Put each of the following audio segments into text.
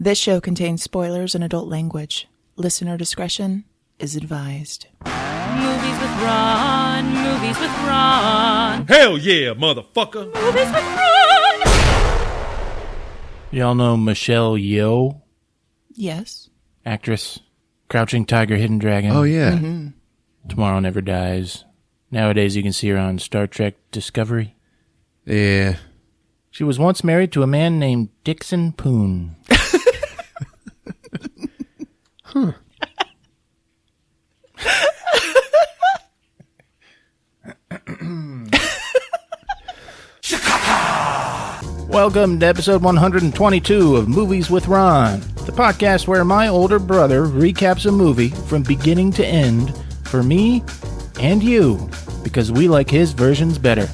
This show contains spoilers and adult language. Listener discretion is advised. Movies with Ron, movies with Ron. Hell yeah, motherfucker. Movies with Ron. Y'all know Michelle Yeoh, Yes. actress, Crouching Tiger, Hidden Dragon. Oh, yeah. Mm-hmm. Tomorrow Never Dies. Nowadays you can see her on Star Trek Discovery. Yeah. She was once married to a man named Dixon Poon. Huh. Welcome to episode 122 of Movies with Ron, the podcast where my older brother recaps a movie from beginning to end for me and you, because we like his versions better.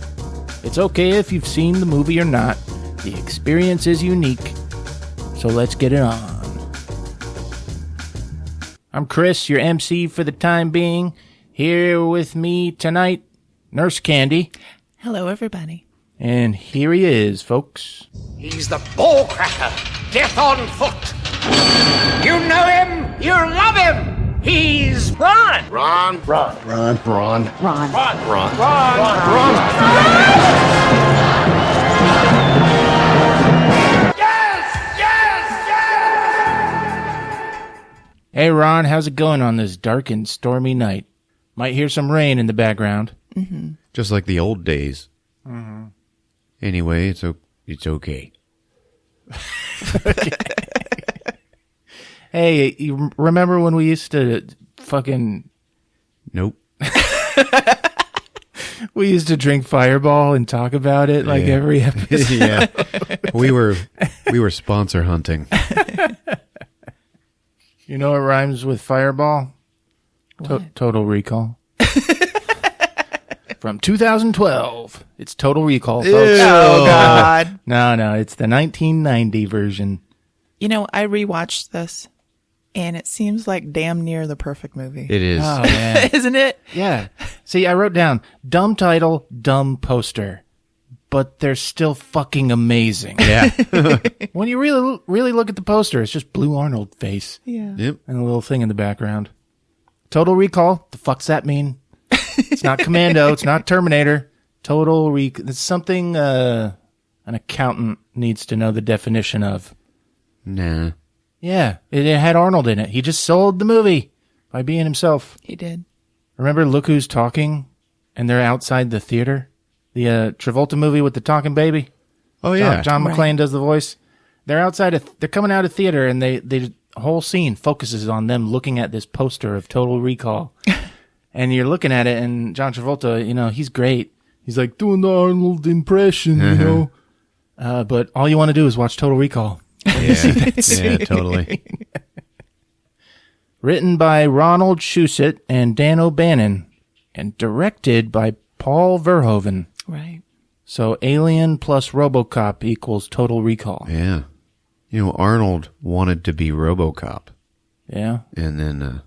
It's okay if you've seen the movie or not. The experience is unique. So let's get it on. I'm Chris, your MC for the time being. Here with me tonight, Nurse Candy. Hello, everybody. And here he is, folks. He's the ball cracker, death on foot. You know him, you love him. He's Ron. Ron. Hey, Ron, how's it going on this dark and stormy night? Might hear some rain in the background. Mm-hmm. Just like the old days. Mm-hmm. Anyway, it's okay. Hey, you remember when we used to fucking... Nope. We used to drink Fireball and talk about it like Yeah. every episode. Yeah. We were sponsor hunting. You know what rhymes with Fireball? Total Recall. From 2012. It's Total Recall, folks. Oh, God. No, it's the 1990 version. You know, I rewatched this, and it seems like damn near the perfect movie. It is. Oh, man. Isn't it? Yeah. See, I wrote down, dumb title, dumb poster. But they're still fucking amazing. Yeah. When you really look at the poster, it's just Blue Arnold face Yeah. Yep. and a little thing in the background. Total Recall, the fuck's that mean? It's not Commando, it's not Terminator. Total Recall, it's something an accountant needs to know the definition of. Nah. Yeah, it had Arnold in it. He just sold the movie by being himself. He did. Remember Look Who's Talking? And they're outside the theater? The Travolta movie with the talking baby? Oh, yeah. John Right. McClane does the voice. They're outside they're coming out of theater, and the whole scene focuses on them looking at this poster of Total Recall. And you're looking at it, and John Travolta, you know, he's great. He's like doing the Arnold impression, you know. But all you want to do is watch Total Recall. Yeah, totally. Written by Ronald Shusett and Dan O'Bannon, and directed by Paul Verhoeven. Right. So Alien plus RoboCop equals Total Recall. Yeah. You know, Arnold wanted to be RoboCop, Yeah? and then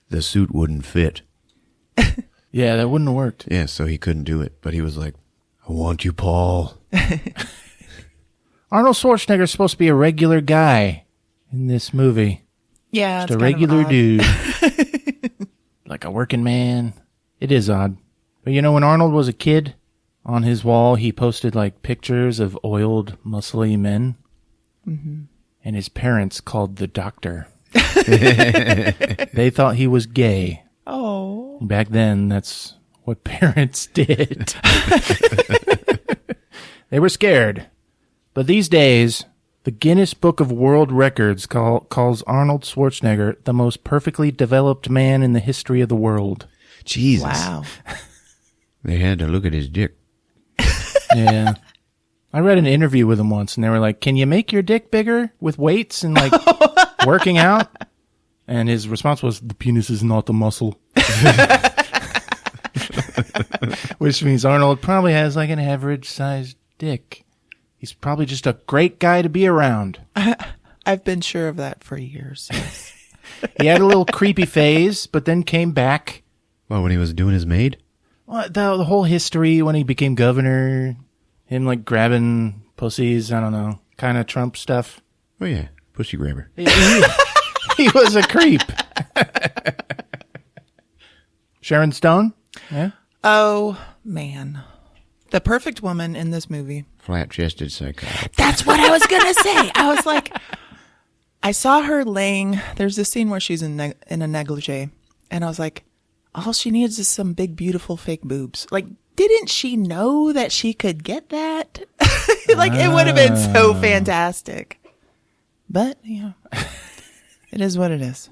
the suit wouldn't fit. Yeah, that wouldn't have worked. Yeah, so he couldn't do it. But he was like, I want you, Paul. Arnold Schwarzenegger's supposed to be a regular guy in this movie. Yeah. Just it's a kind of regular odd. dude. Like a working man. It is odd. But you know, when Arnold was a kid, on his wall, he posted like pictures of oiled, muscly men. Mm-hmm. And his parents called the doctor. They thought he was gay. Oh. Back then, that's what parents did. They were scared. But these days, the Guinness Book of World Records calls Arnold Schwarzenegger the most perfectly developed man in the history of the world. Jesus. Wow. They had to look at his dick. Yeah. I read an interview with him once, and they were like, can you make your dick bigger with weights and, like, working out? And his response was, the penis is not a muscle. Which means Arnold probably has, like, an average-sized dick. He's probably just a great guy to be around. I've been sure of that for years. Yes. He had a little creepy phase, but then came back. Well, when he was doing his maid? Well, the whole history when he became governor, him, like, grabbing pussies, I don't know, kind of Trump stuff. Oh, yeah. pussy grabber. He was a creep. Sharon Stone? Yeah. Oh, man. The perfect woman in this movie. Flat-chested psychotic. That's what I was going to say. I was like, I saw her laying. There's this scene where she's in a negligee. And I was like, all she needs is some big, beautiful fake boobs. Like, didn't she know that she could get that? Like, it would have been so fantastic. But, yeah, it is what it is.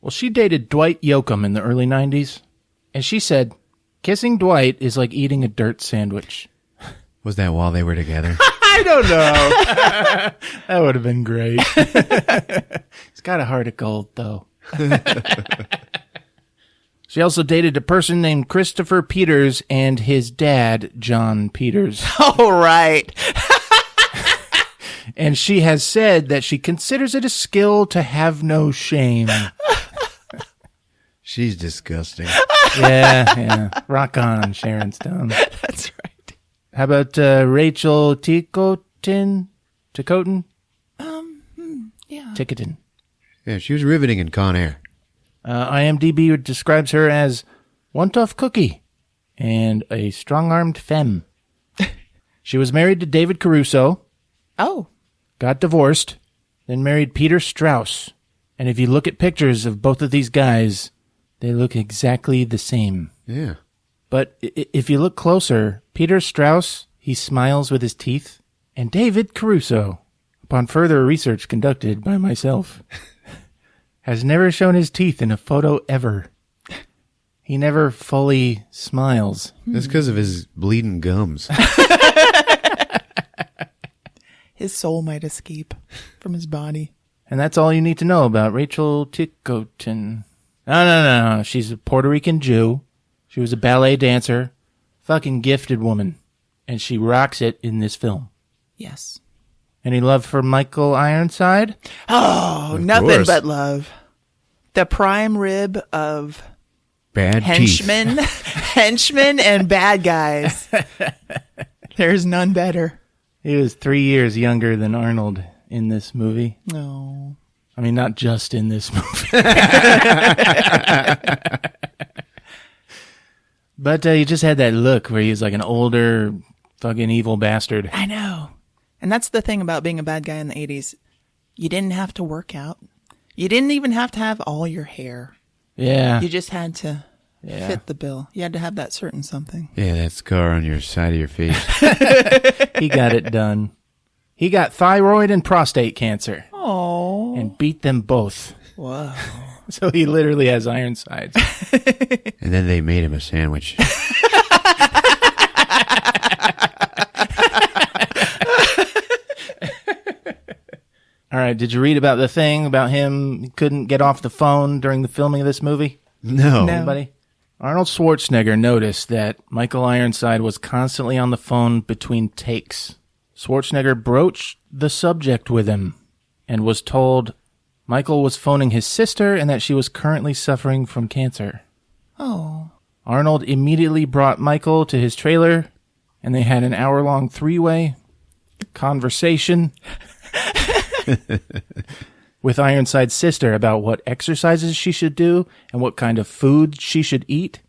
Well, she dated Dwight Yoakam in the early 90s. And she said, kissing Dwight is like eating a dirt sandwich. Was that while they were together? I don't know. That would have been great. He's got a heart of gold, though. She also dated a person named Christopher Peters and his dad, John Peters. All right. And she has said that she considers it a skill to have no shame. She's disgusting. Yeah. Rock on, Sharon Stone. That's right. How about Rachel Ticotin? Yeah. Ticotin. Yeah, she was riveting in Con Air. IMDb describes her as one tough cookie and a strong-armed femme. She was married to David Caruso, Oh. got divorced, then married Peter Strauss. And if you look at pictures of both of these guys, they look exactly the same. Yeah. But if you look closer, Peter Strauss, he smiles with his teeth. And David Caruso, upon further research conducted by myself, has never shown his teeth in a photo ever. He never fully smiles. That's because of his bleeding gums. His soul might escape from his body. And that's all you need to know about Rachel Ticotin. No. She's a Puerto Rican Jew. She was a ballet dancer. Fucking gifted woman. And she rocks it in this film. Yes. Any love for Michael Ironside? Oh, Of nothing course. but love. The prime rib of Bad henchmen, henchmen and bad guys. There's none better. He was 3 years younger than Arnold in this movie. No. I mean, not just in this movie. But he just had that look where he was like an older, fucking evil bastard. I know. And that's the thing about being a bad guy in the 80s. You didn't have to work out. You didn't even have to have all your hair. Yeah. You just had to fit the bill. You had to have that certain something. Yeah, that scar on your side of your face. He got it done. He got thyroid and prostate cancer Oh. and beat them both. Whoa. So he literally has Ironsides. And then they made him a sandwich. All right, did you read about the thing about him? He couldn't get off the phone during the filming of this movie? No. Anybody? Arnold Schwarzenegger noticed that Michael Ironside was constantly on the phone between takes. Schwarzenegger broached the subject with him and was told Michael was phoning his sister and that she was currently suffering from cancer. Oh. Arnold immediately brought Michael to his trailer, and they had an hour-long three-way conversation with Ironside's sister about what exercises she should do and what kind of food she should eat.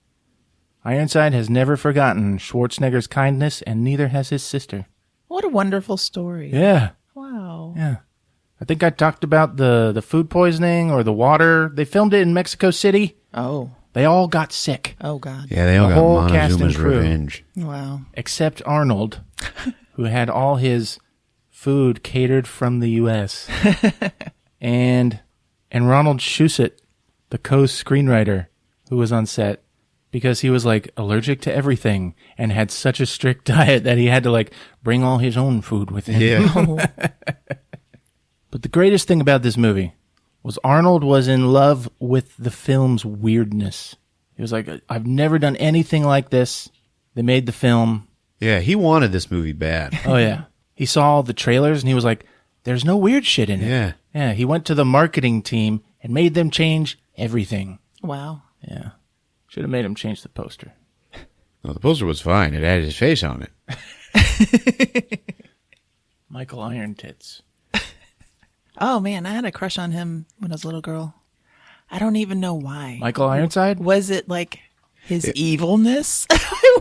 Ironside has never forgotten Schwarzenegger's kindness, and neither has his sister. What a wonderful story. Yeah. Wow. Yeah. I think I talked about the food poisoning or the water. They filmed it in Mexico City. Oh. They all got sick, Oh, God. Yeah, they all The got whole cast and Montezuma's crew. revenge. Wow. except Arnold, who had all his food catered from the U.S. and Ronald Shusett, the co-screenwriter who was on set, because he was like allergic to everything and had such a strict diet that he had to like bring all his own food with him. Yeah. But the greatest thing about this movie was Arnold was in love with the film's weirdness. He was like, I've never done anything like this. They made the film. Yeah, he wanted this movie bad. Oh, yeah. He saw all the trailers and he was like, there's no weird shit in it. Yeah. Yeah, he went to the marketing team and made them change everything. Wow. Yeah. Should have made him change the poster. Well, the poster was fine. It had his face on it. Michael Iron Tits. Oh, man, I had a crush on him when I was a little girl. I don't even know why. Michael Ironside? Was it like his evilness?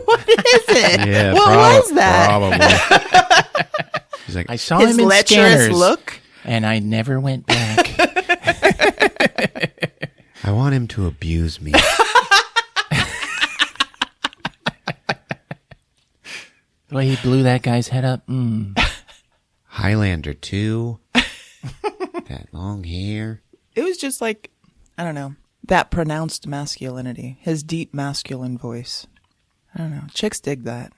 What is it? Yeah, what was that? Probably. He's like, I saw His him in lecherous Scanners, look? and I never went back. I want him to abuse me. The way he blew that guy's head up. Highlander 2. That long hair. It was just like, I don't know, that pronounced masculinity, his deep masculine voice. I don't know. Chicks dig that.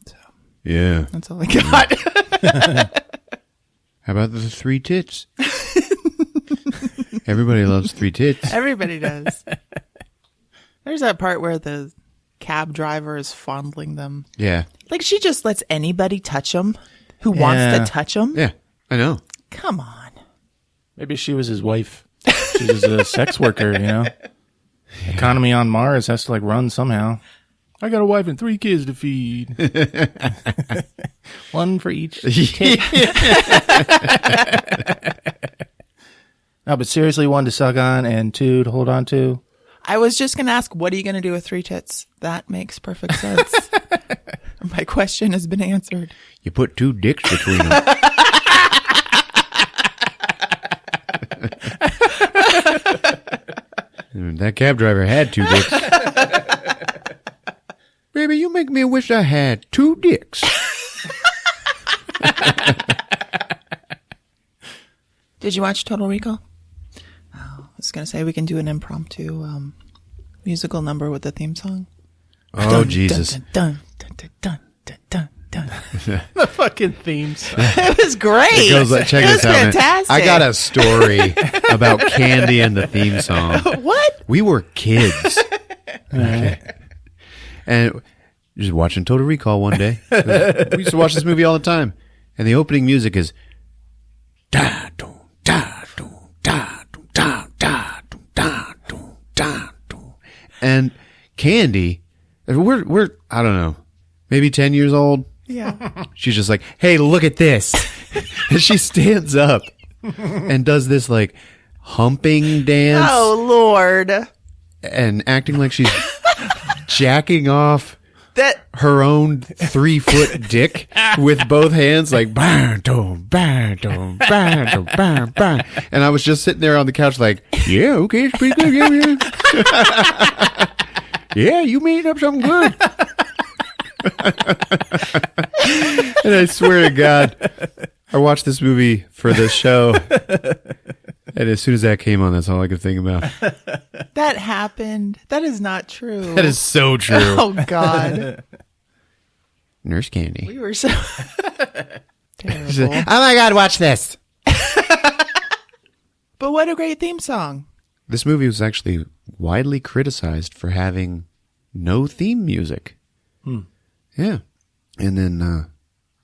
So Yeah. that's all I got. How about the 3 tits? Everybody loves 3 tits. Everybody does. There's that part where the cab driver is fondling them. Yeah. Like, she just lets anybody touch them who wants Yeah. to touch them. Yeah, I know. Come on. Maybe she was his wife. She was a sex worker, you know? Economy on Mars has to, like, run somehow. I got a wife and 3 kids to feed. One for each tit. No, but seriously, 1 to suck on and 2 to hold on to. I was just going to ask, what are you going to do with 3 tits? That makes perfect sense. My question has been answered. You put 2 dicks between them. That cab driver had 2 dicks. Baby, you make me wish I had 2 dicks. Did you watch Total Recall? Oh, I was going to say we can do an impromptu musical number with the theme song. Oh, Dun, Jesus. Dun, dun, dun, dun, dun, dun, dun. The fucking themes. It was great. It goes like, check it this was out, man. fantastic. I got a story about Candy and the theme song. What? We were kids. Okay. And just watching Total Recall one day. We used to watch this movie all the time. And the opening music is da dum da dum da dum da da dum da dum da dum. And Candy, we're I don't know, maybe 10 years old. Yeah. She's just like, hey, look at this. And she stands up and does this like humping dance Oh, Lord. and acting like she's jacking off That her own 3-foot dick with both hands, like bang, dum, bang, dum, bang, dum, bang, bang. And I was just sitting there on the couch, like, yeah, okay, it's pretty good, yeah. Yeah, you made up something good. And I swear to God, I watched this movie for this show, and as soon as that came on, that's all I could think about. that happened. That is not true. That is so true. Oh, God. Nurse Candy. We were so terrible. Oh my God, watch this. But what a great theme song. This movie was actually widely criticized for having no theme music. Yeah. And then,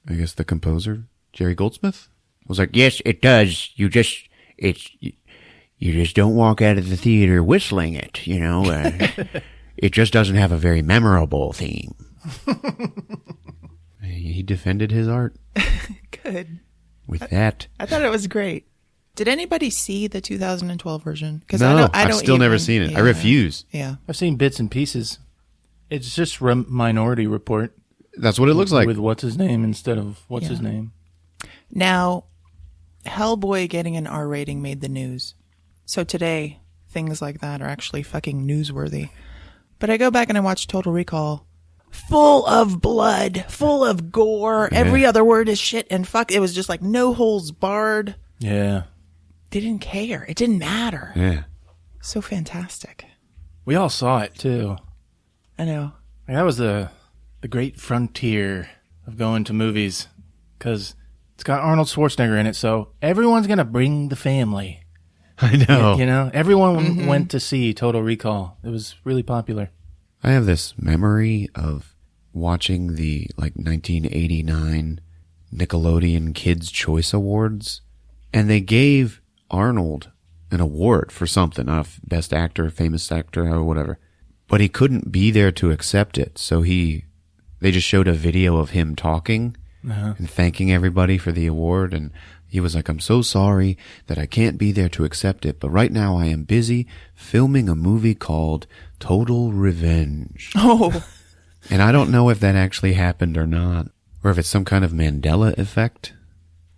I guess the composer, Jerry Goldsmith, was like, yes, it does. You just don't walk out of the theater whistling it, you know. It just doesn't have a very memorable theme. He defended his art Good. with that. I thought it was great. Did anybody see the 2012 version? Because No, I don't I've still never even- seen it. I yeah. refuse. Yeah. I've seen bits and pieces. It's just Minority Report. That's what it looks like. With what's his name instead of what's his Yeah. name. Now, Hellboy getting an R rating made the news. So today, things like that are actually fucking newsworthy. But I go back and I watch Total Recall. Full of blood, full of gore. Yeah. Every other word is shit and fuck. It was just like no holds barred. Yeah. They didn't care. It didn't matter. Yeah. So fantastic. We all saw it too. I know. Like, that was the great frontier of going to movies, because it's got Arnold Schwarzenegger in it, so everyone's going to bring the family. I know. You know, everyone went to see Total Recall. It was really popular. I have this memory of watching the 1989 Nickelodeon Kids' Choice Awards, and they gave Arnold an award for something, best actor, famous actor, or whatever. But he couldn't be there to accept it, so they just showed a video of him talking and thanking everybody for the award, and He was like, I'm so sorry that I can't be there to accept it, but right now I am busy filming a movie called Total Revenge. Oh, And I don't know if that actually happened or not, or if it's some kind of Mandela effect.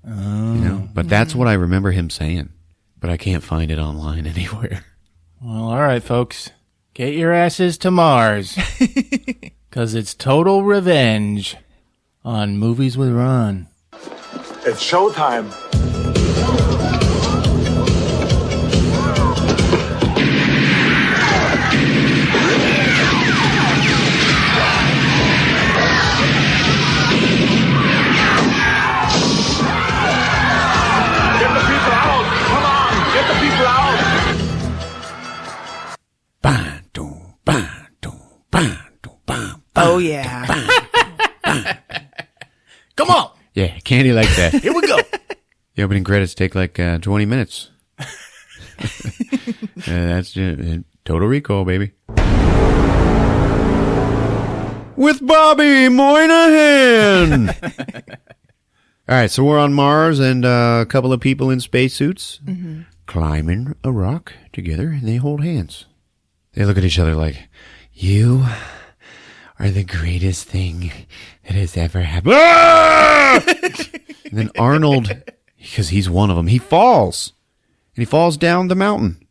You know, but that's what I remember him saying, but I can't find it online anywhere. Well, all right, folks. Get your asses to Mars. Because it's Total Revenge on Movies with Ron. It's showtime. Get the people out! Come on! Get the people out! Bam, doom, bam, doom, bam, doom, bam. oh yeah. Come on. Yeah, candy like that. Here we go. The opening credits take like 20 minutes. That's Total Recall, baby. With Bobby Moynihan. All right, so we're on Mars, and a couple of people in spacesuits climbing a rock together, and they hold hands. They look at each other like, you are the greatest thing that has ever happened. Ah! And then Arnold, because he's one of them, he falls. And he falls down the mountain.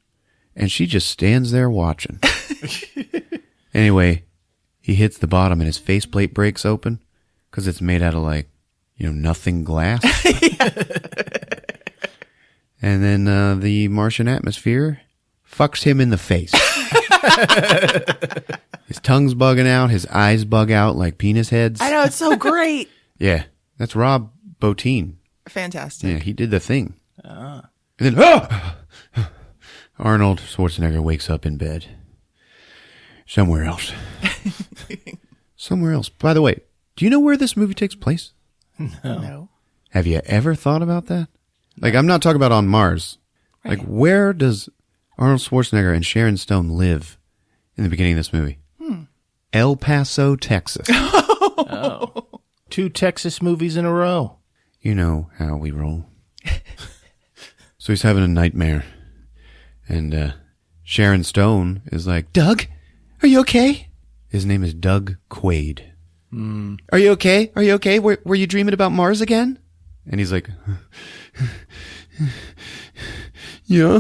And she just stands there watching. Anyway, he hits the bottom and his faceplate breaks open because it's made out of like, nothing glass. And then the Martian atmosphere fucks him in the face. His tongue's bugging out. His eyes bug out like penis heads. I know, it's so great. Yeah, that's Rob Bottin. Fantastic. Yeah, he did the thing. And then, Arnold Schwarzenegger wakes up in bed. Somewhere else. Somewhere else. By the way, do you know where this movie takes place? No. Have you ever thought about that? Like, I'm not talking about on Mars. Right. Like, where does Arnold Schwarzenegger and Sharon Stone live in the beginning of this movie? El Paso, Texas. Oh. 2 Texas movies in a row. You know how we roll. So he's having a nightmare. And Sharon Stone is like, Doug, are you okay? His name is Doug Quaid. Are you okay? Are you okay? Were you dreaming about Mars again? And he's like, yeah.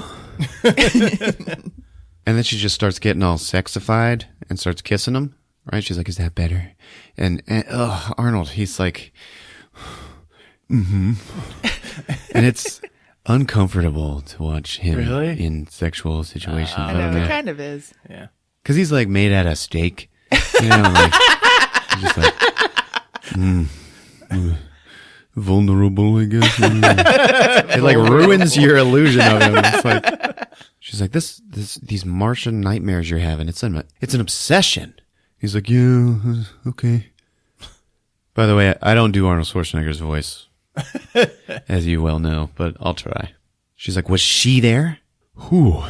And then she just starts getting all sexified and starts kissing him. Right? She's like, is that better? And Arnold, he's like, mm-hmm. And it's uncomfortable to watch him in sexual situations. I know, it kind of is. Yeah. Because he's like made out of steak. Like, just like, vulnerable, I guess. It like ruins your illusion of him. It's like, she's like, these Martian nightmares you're having, it's an obsession. He's like, yeah, okay. By the way, I don't do Arnold Schwarzenegger's voice, as you well know, but I'll try. She's like, was she there? Who?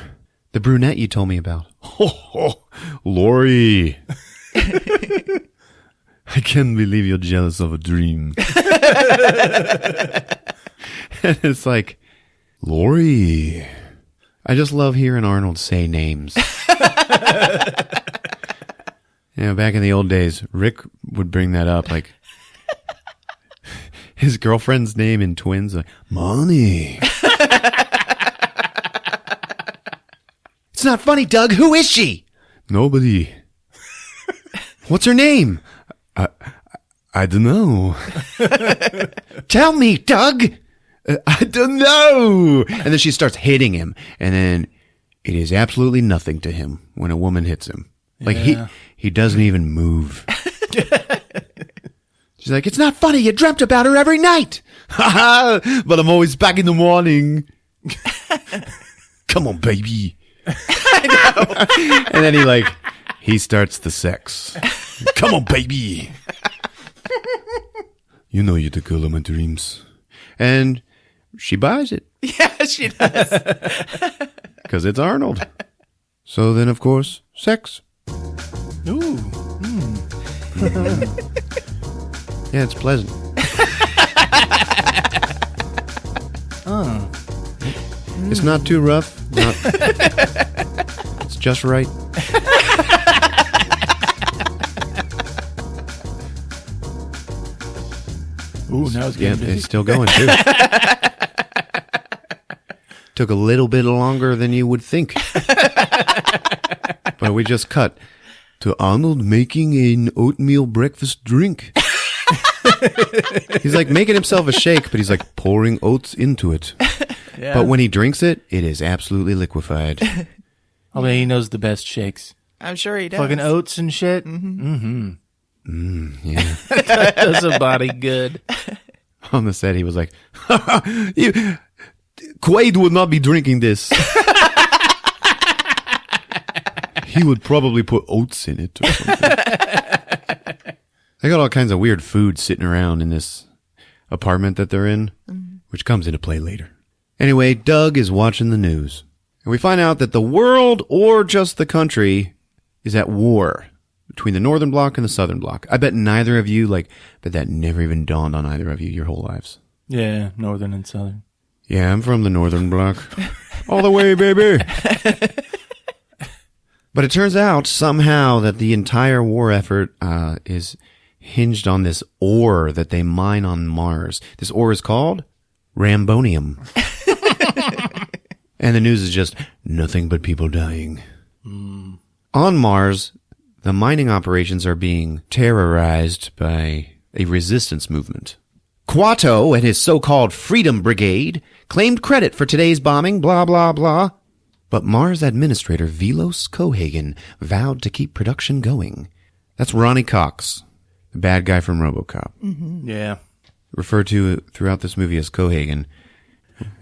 The brunette you told me about. Oh, Lori. I can't believe you're jealous of a dream. And it's like, Lori. I just love hearing Arnold say names. Back in the old days, Rick would bring that up, like his girlfriend's name in Twins, like, Money. It's not funny, Doug. Who is she? Nobody. What's her name? I don't know. Tell me, Doug. I don't know. And then she starts hitting him. And then it is absolutely nothing to him when a woman hits him. Like he doesn't even move. She's like, it's not funny. You dreamt about her every night. But I'm always back in the morning. Come on, baby. I know. And then he starts the sex. Come on, baby. You know you're the girl of my dreams. And she buys it. Yeah, she does. Because it's Arnold. So then, of course, sex. Ooh. Yeah, it's pleasant. It's not too rough. It's just right. Ooh, now it's Yeah, getting busy. it's still going too. Took a little bit longer than you would think. But we just cut to Arnold making an oatmeal breakfast drink. He's like making himself a shake, but he's like pouring oats into it. Yeah. But when he drinks it, it is absolutely liquefied. I mean, he knows the best shakes. I'm sure he does. Fucking oats and shit. Yeah. Does a body good. On the set, he was like, Quaid would not be drinking this. He would probably put oats in it or something. They got all kinds of weird food sitting around in this apartment that they're in, which comes into play later. Anyway, Doug is watching the news, and we find out that the world, or just the country, is at war between the Northern Bloc and the Southern Bloc. I bet neither of you, but that never even dawned on either of you your whole lives. Yeah, northern and southern. Yeah, I'm from the Northern Bloc. All the way, baby. But it turns out somehow that the entire war effort is hinged on this ore that they mine on Mars. This ore is called Rambonium. And the news is just nothing but people dying. On Mars, the mining operations are being terrorized by a resistance movement. Quato and his so-called Freedom Brigade claimed credit for today's bombing, blah, blah, blah. But Mars administrator Velos Cohagen vowed to keep production going. That's Ronnie Cox, the bad guy from RoboCop. Yeah. Referred to throughout this movie as Cohagen.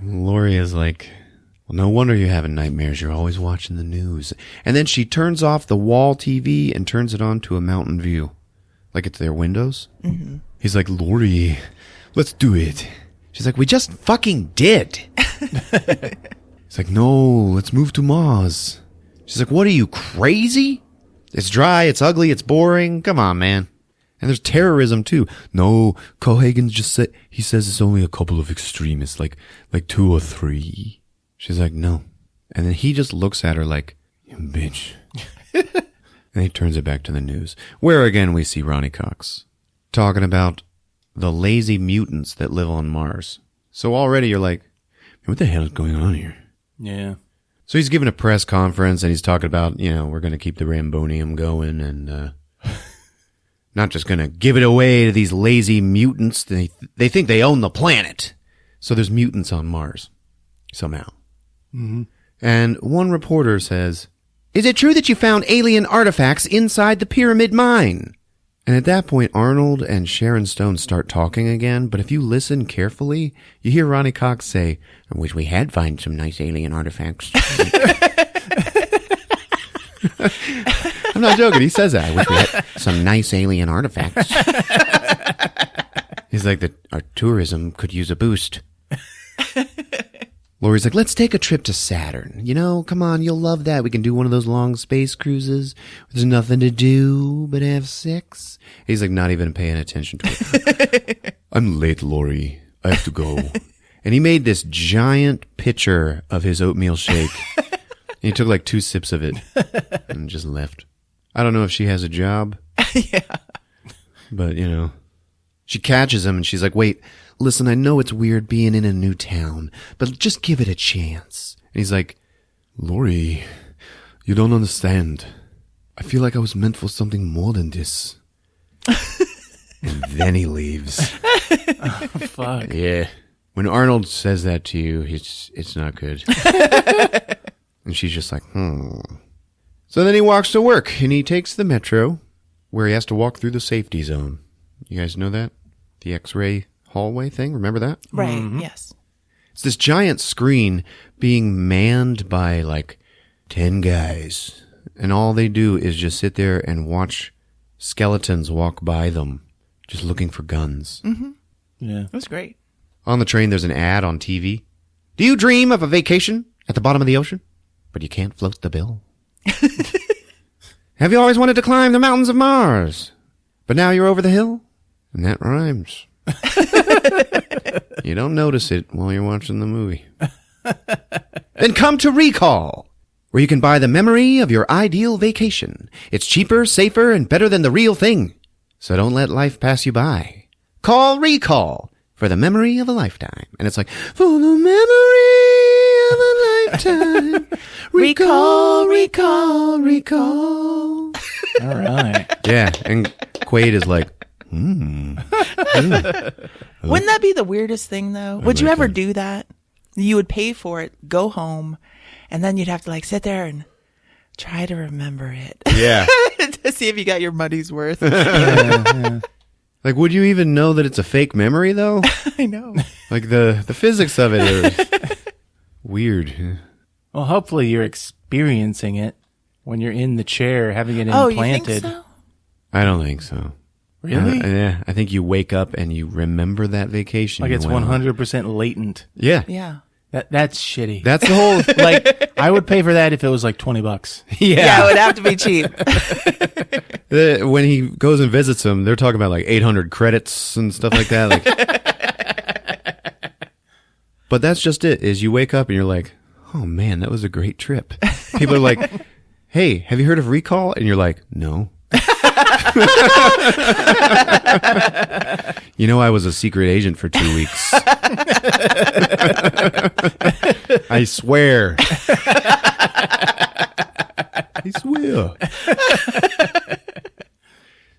Lori is like, well, no wonder you're having nightmares. You're always watching the news. And then she turns off the wall TV and turns it on to a mountain view. Like it's their windows. Mm-hmm. He's like, Lori, let's do it. She's like, we just fucking did. He's like, no, let's move to Mars. She's like, what are you, crazy? It's dry, it's ugly, it's boring. Come on, man. And there's terrorism too. No, Cohagen just said, he says it's only a couple of extremists, like 2 or 3. She's like, no. And then he just looks at her like, you bitch. And he turns it back to the news, where again we see Ronnie Cox talking about the lazy mutants that live on Mars. So already you're like, what the hell is going on here? Yeah. So he's giving a press conference and he's talking about, we're going to keep the Rambonium going and not just going to give it away to these lazy mutants. They think they own the planet. So there's mutants on Mars somehow. Mm-hmm. And one reporter says, is it true that you found alien artifacts inside the pyramid mine? And at that point, Arnold and Sharon Stone start talking again, but if you listen carefully, you hear Ronnie Cox say, I wish we had found some nice alien artifacts. I'm not joking, he says that. I wish we had some nice alien artifacts. He's like, our tourism could use a boost. Lori's like, let's take a trip to Saturn. Come on, you'll love that. We can do one of those long space cruises. There's nothing to do but have sex. He's like, not even paying attention to it. I'm late, Lori. I have to go. And he made this giant pitcher of his oatmeal shake. And he took like 2 sips of it and just left. I don't know if she has a job. Yeah. But, she catches him and she's like, wait, listen, I know it's weird being in a new town, but just give it a chance. And he's like, Lori, you don't understand. I feel like I was meant for something more than this. And then he leaves. Oh, fuck. Yeah. When Arnold says that to you, it's not good. And she's just like, So then he walks to work and he takes the metro where he has to walk through the safety zone. You guys know that? The X-ray hallway thing? Remember that? Right, yes. It's this giant screen being manned by 10 guys. And all they do is just sit there and watch skeletons walk by them, just looking for guns. Mm-hmm. Yeah. It was great. On the train, there's an ad on TV. Do you dream of a vacation at the bottom of the ocean, but you can't float the bill? Have you always wanted to climb the mountains of Mars, but now you're over the hill? And that rhymes. You don't notice it while you're watching the movie. Then come to Recall, where you can buy the memory of your ideal vacation. It's cheaper, safer, and better than the real thing. So don't let life pass you by. Call Recall for the memory of a lifetime. And it's like, for the memory of a lifetime. Recall, recall, recall. All right. Yeah, and Quaid is like, Wouldn't that be the weirdest thing, though? Would you ever do that? You would pay for it, go home, and then you'd have to like sit there and try to remember it. yeah. To see if you got your money's worth. Like, would you even know that it's a fake memory, though? I know. Like, the physics of it are weird. Well, hopefully you're experiencing it when you're in the chair having it Oh, implanted. you think so? I don't think so. Really? Yeah, I think you wake up and you remember that vacation. Like you it's went on. 100% latent. Yeah. Yeah. That's shitty. That's the whole... like, I would pay for that if it was like $20. Yeah, it would have to be cheap. When he goes and visits them, they're talking about like 800 credits and stuff like that. Like, but that's just it, is you wake up and you're like, oh man, that was a great trip. People are like, hey, have you heard of Recall? And you're like, no. You know, I was a secret agent for 2 weeks. I swear. I swear.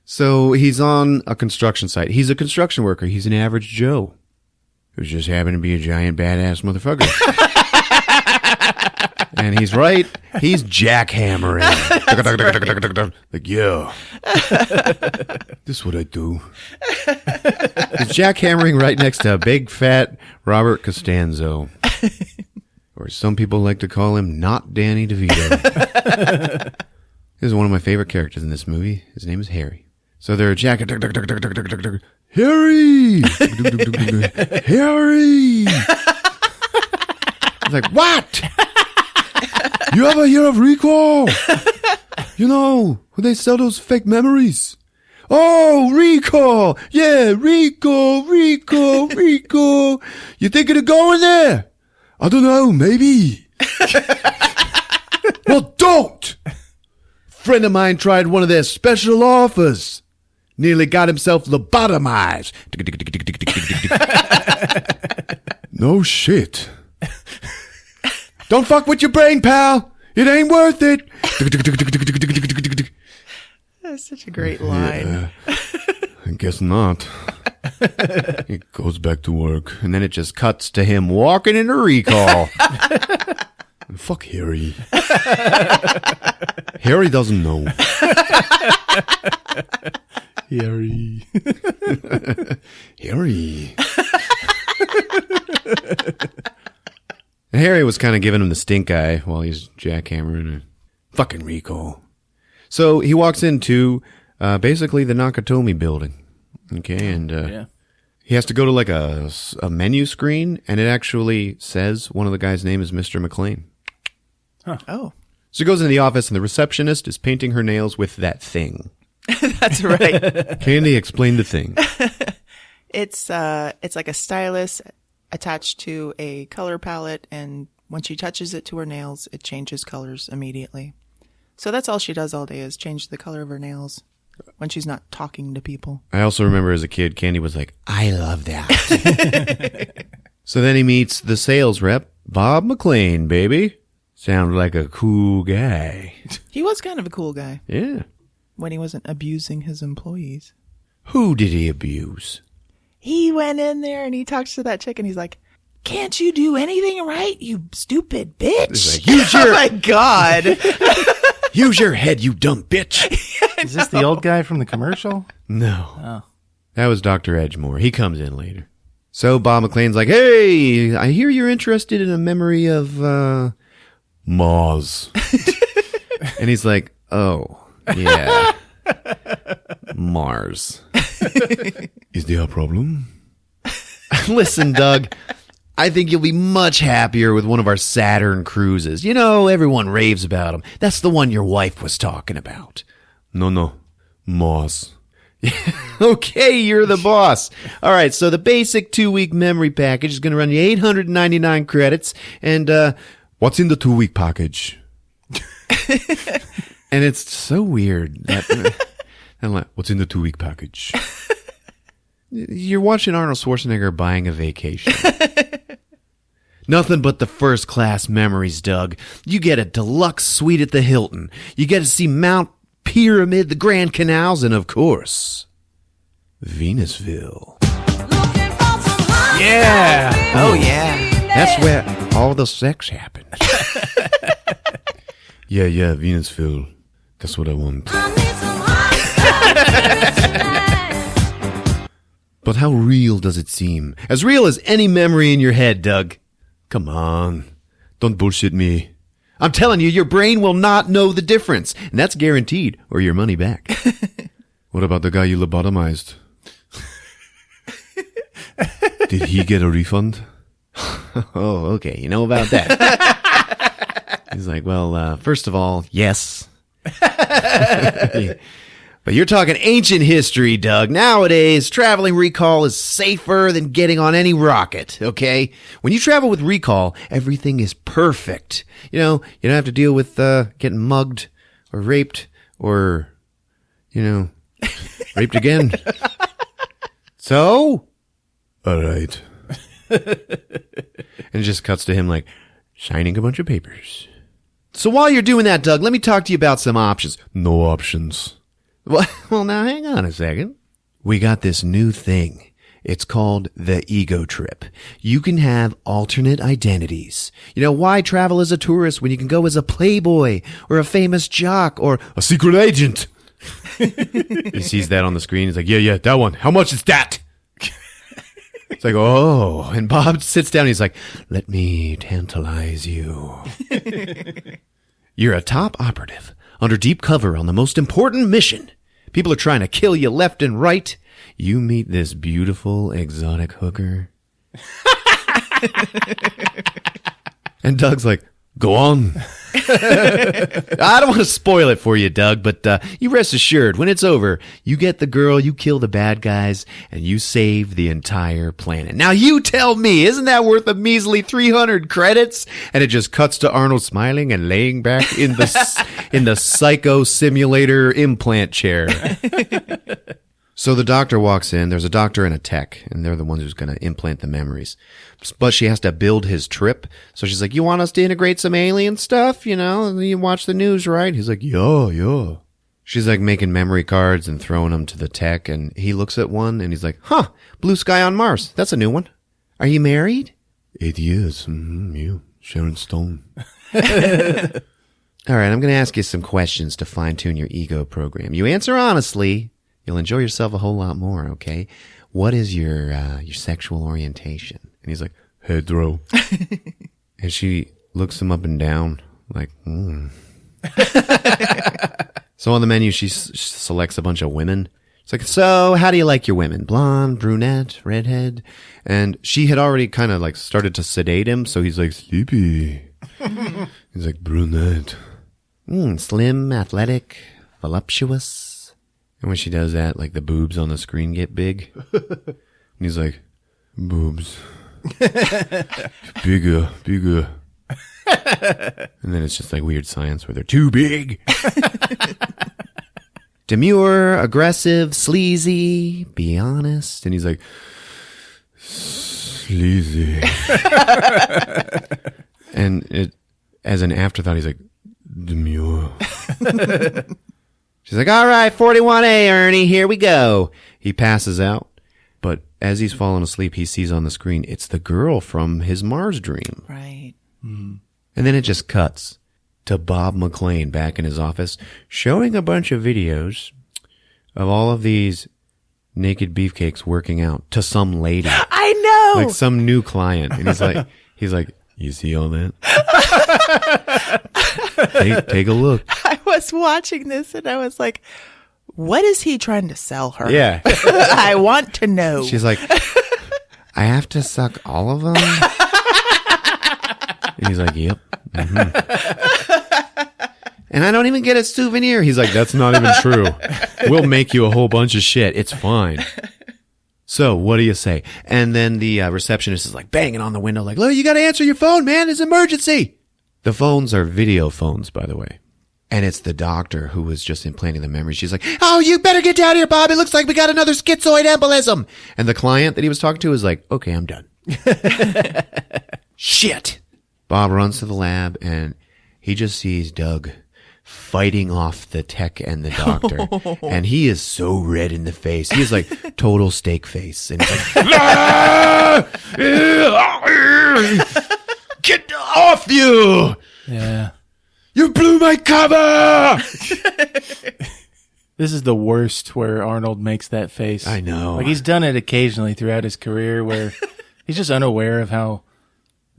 So he's on a construction site. He's a construction worker. He's an average Joe who just happened to be a giant badass motherfucker. And he's right. He's jackhammering. Like, yeah. This is what I do. He's jackhammering right next to a big fat Robert Costanzo. Or some people like to call him not Danny DeVito. This is one of my favorite characters in this movie. His name is Harry. So they're Harry! Harry! It's like, what? You ever hear of Recall? You know, when they sell those fake memories. Oh, Recall! Yeah, Recall! You thinking of going there? I don't know, maybe. Well, don't! Friend of mine tried one of their special offers. Nearly got himself lobotomized. No shit. Don't fuck with your brain, pal. It ain't worth it. That's such a great line. I guess not. He goes back to work, and then it just cuts to him walking into Recall. Fuck Harry. Harry doesn't know. Harry. Harry. And Harry was kind of giving him the stink eye while he's jackhammering a fucking Recall. So he walks into basically the Nakatomi building. Okay, and he has to go to like a menu screen, and it actually says one of the guys' name is Mr. McClane. Oh, So he goes into the office, and the receptionist is painting her nails with that thing. that's right. Candy, explain the thing. It's like a stylus attached to a color palette, and when she touches it to her nails, it changes colors immediately. So that's all she does all day is change the color of her nails when she's not talking to people. I also remember as a kid, Candy was like, I love that. So then he meets the sales rep, Bob McClane, baby. Sounds like a cool guy. He was kind of a cool guy Yeah. when he wasn't abusing his employees. Who did he abuse? He went in there and he talks to that chick and he's like, can't you do anything right, you stupid bitch? He's like, use Oh your, my God. use your head, you dumb bitch. Is this the old guy from the commercial? No. Oh. That was Dr. Edgemore. He comes in later. So Bob McClane's like, hey, I hear you're interested in a memory of, Mars. And he's like, oh, yeah. Mars. Is there a problem? Listen, Doug, I think you'll be much happier with one of our Saturn cruises. You know, everyone raves about them. That's the one your wife was talking about. No, Mars. Okay, you're the boss. All right, so the basic 2-week memory package is going to run you 899 credits. And what's in the 2-week package? And it's so weird. I'm like, what's in the 2-week package? You're watching Arnold Schwarzenegger buying a vacation. Nothing but the first class memories, Doug. You get a deluxe suite at the Hilton. You get to see Mount Pyramid, the Grand Canals, and of course, Venusville. Yeah. Oh, yeah. That's where all the sex happens. Yeah, Venusville. That's what I want. But how real does it seem? As real as any memory in your head, Doug. Come on. Don't bullshit me. I'm telling you, your brain will not know the difference. And that's guaranteed, or your money back. What about the guy you lobotomized? Did he get a refund? Oh, okay. You know about that. He's like, well, first of all, yes. But you're talking ancient history, Doug. Nowadays, traveling Recall is safer than getting on any rocket, okay? When you travel with Recall, everything is perfect. You know, you don't have to deal with getting mugged or raped or, raped again. So, all right. And it just cuts to him like, signing a bunch of papers. So while you're doing that, Doug, let me talk to you about some options. No options. Well, now hang on a second. We got this new thing. It's called the Ego Trip. You can have alternate identities. You know, why travel as a tourist when you can go as a playboy or a famous jock or a secret agent? He sees that on the screen. He's like, yeah, that one. How much is that? It's like, oh. And Bob sits down. He's like, let me tantalize you. You're a top operative under deep cover on the most important mission. People are trying to kill you left and right. You meet this beautiful, exotic hooker. And Doug's like, go on. I don't want to spoil it for you, Doug, but you rest assured, when it's over, you get the girl, you kill the bad guys, and you save the entire planet. Now you tell me, isn't that worth a measly 300 credits? And it just cuts to Arnold smiling and laying back in the psycho simulator implant chair. So the doctor walks in. There's a doctor and a tech, and they're the ones who's going to implant the memories. But she has to build his trip. So she's like, you want us to integrate some alien stuff? You know, you watch the news, right? He's like, yeah. She's like making memory cards and throwing them to the tech. And he looks at one and he's like, blue sky on Mars. That's a new one. Are you married? 8 years. You, Sharon Stone. All right, I'm going to ask you some questions to fine-tune your ego program. You answer honestly, you'll enjoy yourself a whole lot more, okay? What is your sexual orientation? And he's like, hetero. And she looks him up and down like, So on the menu, she selects a bunch of women. It's like, so how do you like your women? Blonde, brunette, redhead? And she had already kind of like started to sedate him. So he's like, sleepy. He's like, brunette. Slim, athletic, voluptuous. And when she does that, like the boobs on the screen get big. And he's like, boobs. Bigger. And then it's just like weird science where they're too big. Demure, aggressive, sleazy, be honest. And he's like, sleazy. And it, as an afterthought, he's like, demure. She's like, all right, 41A, Ernie, here we go. He passes out. But as he's falling asleep, he sees on the screen, it's the girl from his Mars dream. Right. Mm-hmm. And then it just cuts to Bob McLean back in his office showing a bunch of videos of all of these naked beefcakes working out to some lady. I know. Like some new client. And he's like, you see all that? Take a look. I was watching this and I was like, what is he trying to sell her? Yeah. I want to know. She's like, I have to suck all of them? And he's like, yep. Mm-hmm. And I don't even get a souvenir. He's like, that's not even true. We'll make you a whole bunch of shit. It's fine. So what do you say? And then the receptionist is like banging on the window like, look, you got to answer your phone, man. It's an emergency. The phones are video phones, by the way. And it's the doctor who was just implanting the memory. She's like, oh, you better get down here, Bob. It looks like we got another schizoid embolism. And the client that he was talking to is like, okay, I'm done. Shit. Bob runs to the lab and he just sees Doug fighting off the tech and the doctor. And he is so red in the face. He is like total steak face. And he's like, get off you. Yeah. You blew my cover. This is the worst where Arnold makes that face. I know. Like he's done it occasionally throughout his career where he's just unaware of how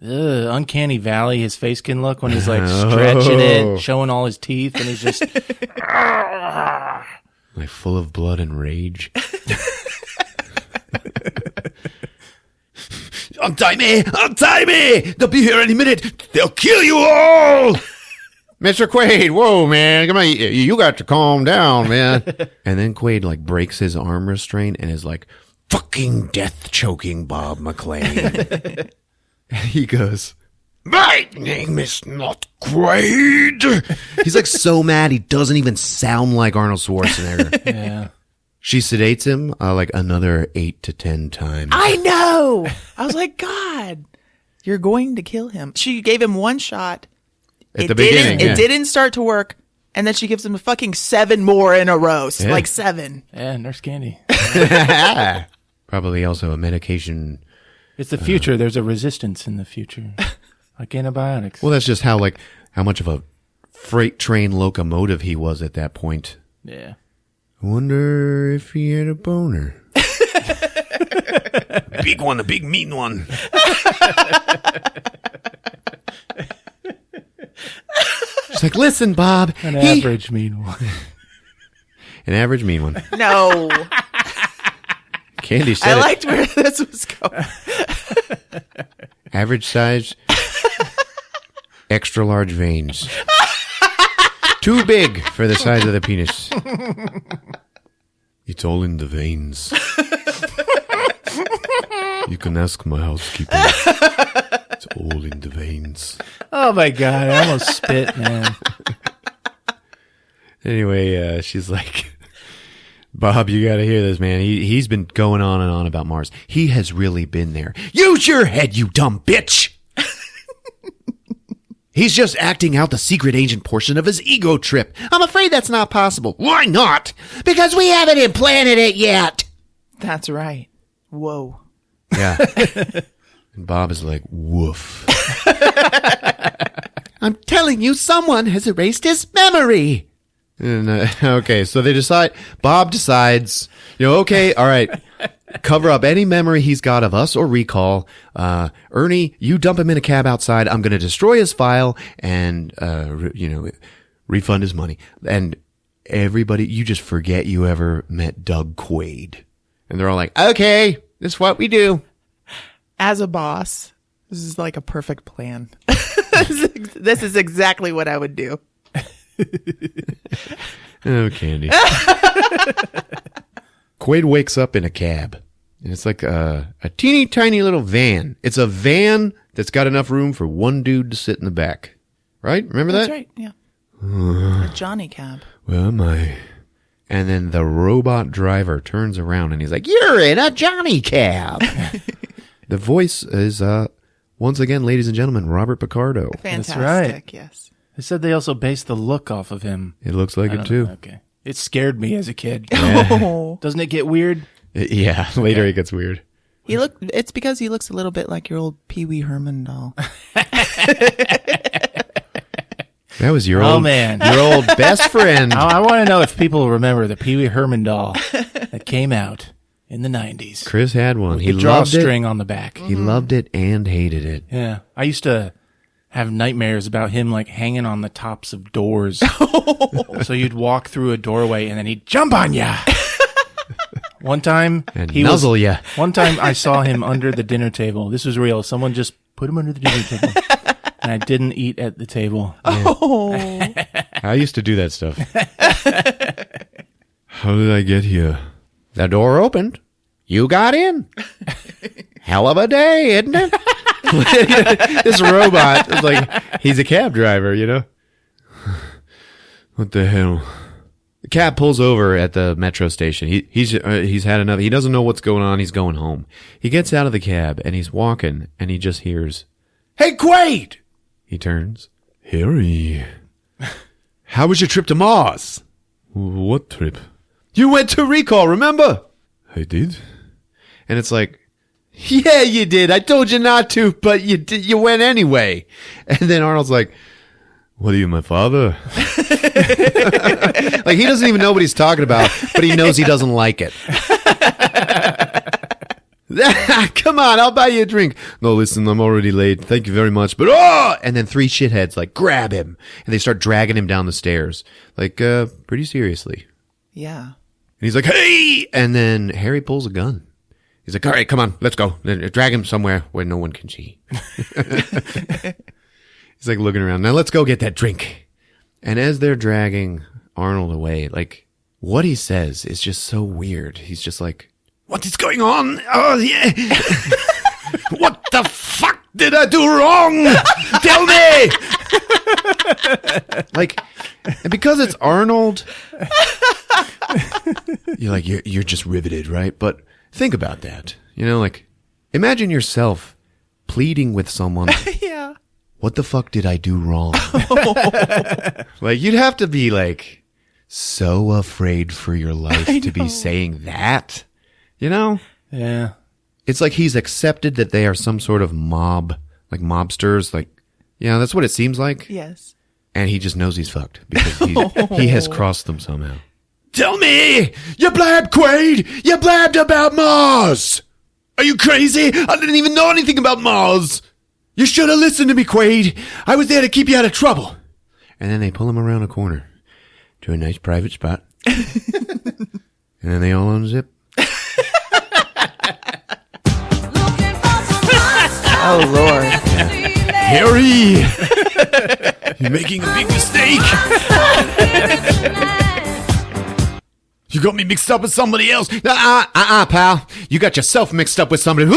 uncanny valley his face can look when he's like stretching it, showing all his teeth, and he's just like full of blood and rage. Untie me! Untie me! They'll be here any minute. They'll kill you all. Mr. Quaid, whoa, man. Come on. You got to calm down, man. And then Quaid like breaks his arm restraint and is like, fucking death choking Bob McClane. He goes, my name is not Quaid. He's like so mad he doesn't even sound like Arnold Schwarzenegger. yeah. She sedates him like another 8 to 10 times. I know. I was like, God, you're going to kill him. She gave him one shot. At the beginning. It didn't start to work. And then she gives him a fucking 7 more in a row. Yeah. Like 7. Yeah, Nurse Candy. Probably also a medication. It's the future. There's a resistance in the future. Like antibiotics. Well, that's just how much of a freight train locomotive he was at that point. Yeah. I wonder if he had a boner. Big one, a big mean one. She's like, listen, Bob. An average mean one. An average mean one. No. Candy said I liked where this was going. Average size, extra large veins. Too big for the size of the penis. It's all in the veins. You can ask my housekeeper. It's all in the veins. Oh my God. I almost spit, man. Anyway, she's like, Bob, you got to hear this, man. He's been going on and on about Mars. He has really been there. Use your head, you dumb bitch. He's just acting out the secret agent portion of his ego trip. I'm afraid that's not possible. Why not? Because we haven't implanted it yet. That's right. Whoa. Yeah. And Bob is like, woof. I'm telling you, someone has erased his memory. And, okay, so Bob decides, okay, all right, cover up any memory he's got of us or recall. Ernie, you dump him in a cab outside. I'm going to destroy his file and, refund his money. And everybody, you just forget you ever met Doug Quaid. And they're all like, okay, this is what we do. As a boss, this is like a perfect plan. This is exactly what I would do. Oh, Candy. Quaid wakes up in a cab. And it's like a teeny tiny little van. It's a van that's got enough room for one dude to sit in the back. Right? Remember That's that? right, yeah. A Johnny cab. Where am I? And then the robot driver turns around and he's like, you're in a Johnny cab. The voice is, once again, ladies and gentlemen, Robert Picardo. Fantastic, right. yes. They said they also based the look off of him. It looks like it too. Okay. It scared me as a kid. Oh. Doesn't it get weird? Yeah, later it gets weird. It's because he looks a little bit like your old Pee Wee Herman doll. That was your Oh, man. your old best friend. I want to know if people remember the Pee Wee Herman doll that came out in the 90s. Chris had one. He The loved drawstring it. on the back. He loved it and hated it. Yeah. I used to have nightmares about him like hanging on the tops of doors. So you'd walk through a doorway and then he'd jump on ya. One time And nuzzle ya. One time I saw him under the dinner table. This was real. Someone just put him under the dinner table. And I didn't eat at the table. Oh. I used to do that stuff. How did I get here? The door opened. You got in. Hell of a day, isn't it? This robot is like, he's a cab driver, you know? What the hell? The cab pulls over at the metro station. He's had enough. He doesn't know what's going on. He's going home. He gets out of the cab and he's walking and he just hears, "Hey, Quaid!" He turns. "Harry, how was your trip to Mars?" "What trip?" "You went to Recall, remember?" "I did." And it's like, "Yeah, you did. I told you not to, but you did. You went anyway." And then Arnold's like, "What are you, my father?" Like, he doesn't even know what he's talking about, but he knows he doesn't like it. "Come on, I'll buy you a drink." "No, listen, I'm already late. Thank you very much. But, oh!" And then three shitheads, like, grab him. And they start dragging him down the stairs. Like, pretty seriously. Yeah. And he's like, "Hey!" And then Harry pulls a gun. He's like, "All right, come on, let's go. Drag him somewhere where no one can see." He's like looking around. "Now let's go get that drink." And as they're dragging Arnold away, like, what he says is just so weird. He's just like, "What is going on? Oh, yeah. What the fuck did I do wrong? Tell me!" Like, and because it's Arnold, you're like, you're just riveted, right? But think about that. You know, like, imagine yourself pleading with someone. Yeah. "What the fuck did I do wrong?" Like, you'd have to be like so afraid for your life to be saying that, you know? Yeah. It's like he's accepted that they are some sort of mob, like mobsters, like, yeah, that's what it seems like. Yes. And he just knows he's fucked because he has crossed them somehow. "Tell me! You blabbed, Quaid! You blabbed about Mars! Are you crazy? I didn't even know anything about Mars! You should have listened to me, Quaid! I was there to keep you out of trouble!" And then they pull him around a corner to a nice private spot. And then they all unzip. Oh, Lord. "Harry! You're making a big mistake! You got me mixed up with somebody else. Pal. You got yourself mixed up with somebody."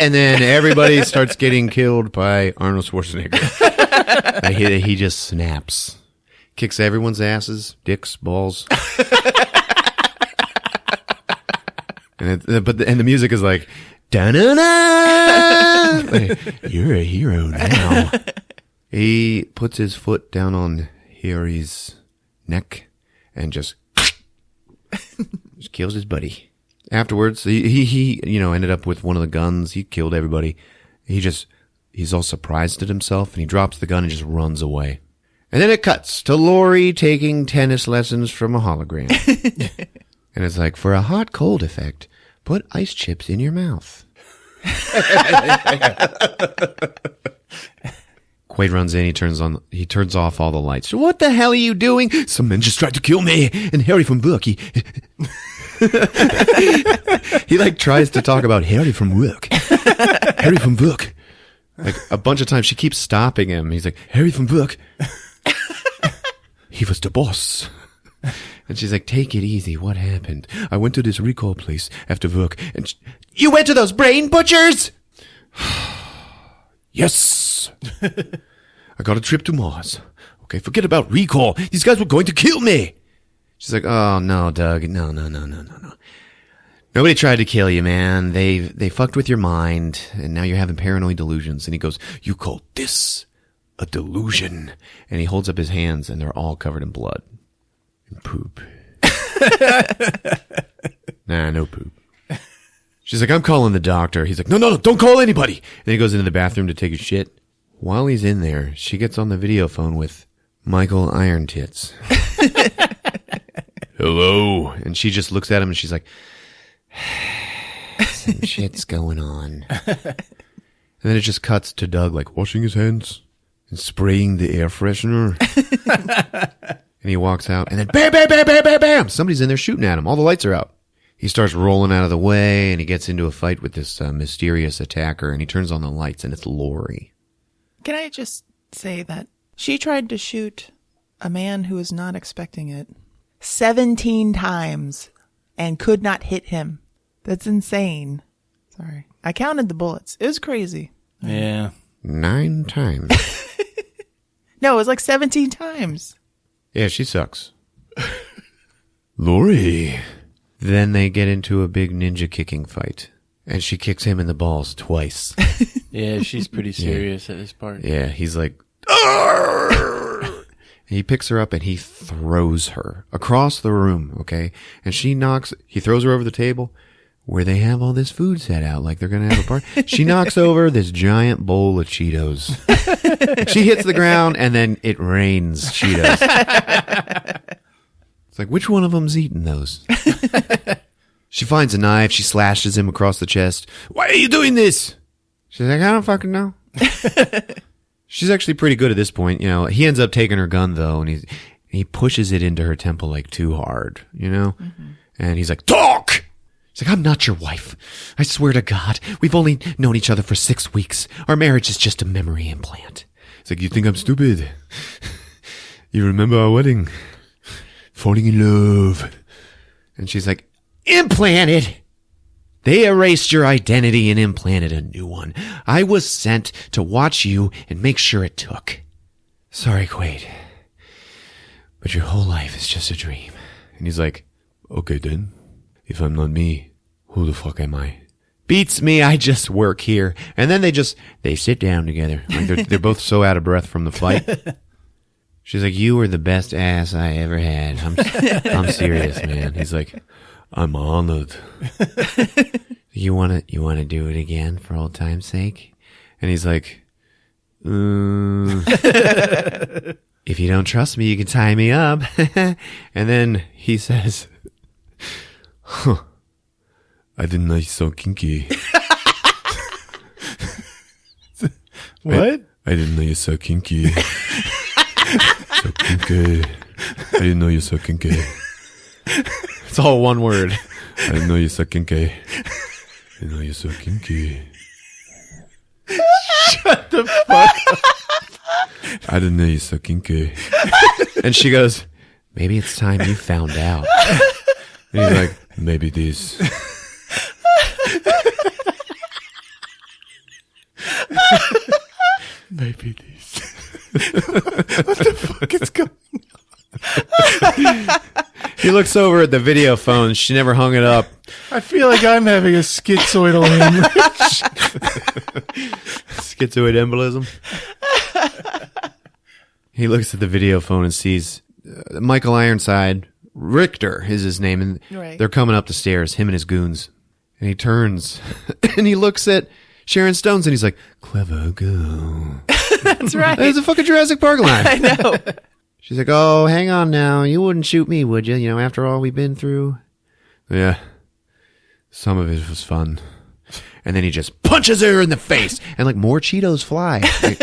And then everybody starts getting killed by Arnold Schwarzenegger. He just snaps. Kicks everyone's asses, dicks, balls. And the music is like, da-na-na! Like, you're a hero now. He puts his foot down on Harry's neck and just kills his buddy. Afterwards, he ended up with one of the guns. He killed everybody. He's all surprised at himself, and he drops the gun and just runs away. And then it cuts to Laurie taking tennis lessons from a hologram. And it's like, for a hot cold effect, put ice chips in your mouth. Quaid runs in, he turns off all the lights. "What the hell are you doing?" "Some men just tried to kill me, and Harry from work, he like tries to talk about Harry from work. Harry from work. Like a bunch of times she keeps stopping him. He's like, "Harry from work. He was the boss." And she's like, "Take it easy. What happened?" "I went to this Recall place after work, and you went to those brain butchers?" "Yes. I got a trip to Mars. Okay, forget about Recall. These guys were going to kill me." She's like, "Oh, no, Doug. No. Nobody tried to kill you, man. They fucked with your mind, and now you're having paranoid delusions." And he goes, "You call this a delusion?" And he holds up his hands, and they're all covered in blood and poop. Nah, no poop. She's like, "I'm calling the doctor." He's like, No, don't call anybody." Then he goes into the bathroom to take a shit. While he's in there, she gets on the video phone with Michael Iron Tits. "Hello." And she just looks at him and she's like, "Some shit's going on." And then it just cuts to Doug like washing his hands and spraying the air freshener. And he walks out and then bam, bam, bam, bam, bam, bam. Somebody's in there shooting at him. All the lights are out. He starts rolling out of the way and he gets into a fight with this mysterious attacker, and he turns on the lights and it's Laurie. Can I just say that she tried to shoot a man who was not expecting it 17 times and could not hit him. That's insane. Sorry. I counted the bullets. It was crazy. Yeah. 9 times. No, it was like 17 times. Yeah, she sucks. Lori. Then they get into a big ninja kicking fight. And she kicks him in the balls twice. Yeah, she's pretty serious at this part. Yeah, he's like, "Arr!" He picks her up and he throws her across the room, okay? And he throws her over the table where they have all this food set out like they're going to have a party. She knocks over this giant bowl of Cheetos. She hits the ground and then it rains Cheetos. It's like, which one of them's eating those? She finds a knife. She slashes him across the chest. Why are you doing this? She's like, I don't fucking know. She's actually pretty good at this point. You know, he ends up taking her gun though, and he pushes it into her temple like too hard, you know? Mm-hmm. And he's like, talk! He's like, I'm not your wife. I swear to God, we've only known each other for 6 weeks. Our marriage is just a memory implant. He's like, you think I'm stupid? You remember our wedding? Falling in love. And she's like, implanted. They erased your identity and implanted a new one. I was sent to watch you and make sure it took. Sorry, Quaid, but your whole life is just a dream. And he's like, okay then. If I'm not me, who the fuck am I? Beats me, I just work here. And then they sit down together. Like they're both so out of breath from the fight. She's like, you were the best ass I ever had. I'm serious, man. He's like, I'm honored. You wanna do it again for old time's sake? And he's like, if you don't trust me, you can tie me up. And then he says, huh, I didn't know you're so kinky. What? I didn't know you're so kinky. So kinky. I didn't know you're so kinky. It's all one word. I didn't know you're so kinky. I didn't know you're so kinky. Shut the fuck up. I didn't know you're so kinky. And she goes, maybe it's time you found out. And he's like, maybe this. Maybe this. What the fuck is going on? He looks over at the video phone. She never hung it up. I feel like I'm having a schizoidal hemorrhage. Schizoid embolism. He looks at the video phone and sees Michael Ironside. Richter is his name. And right. They're coming up the stairs, him and his goons. And he turns and he looks at Sharon Stones and he's like, clever girl. That's right. There's a fucking Jurassic Park line. I know. She's like, oh, hang on now. You wouldn't shoot me, would you? You know, after all we've been through. Yeah. Some of it was fun. And then he just punches her in the face. And like more Cheetos fly. Like,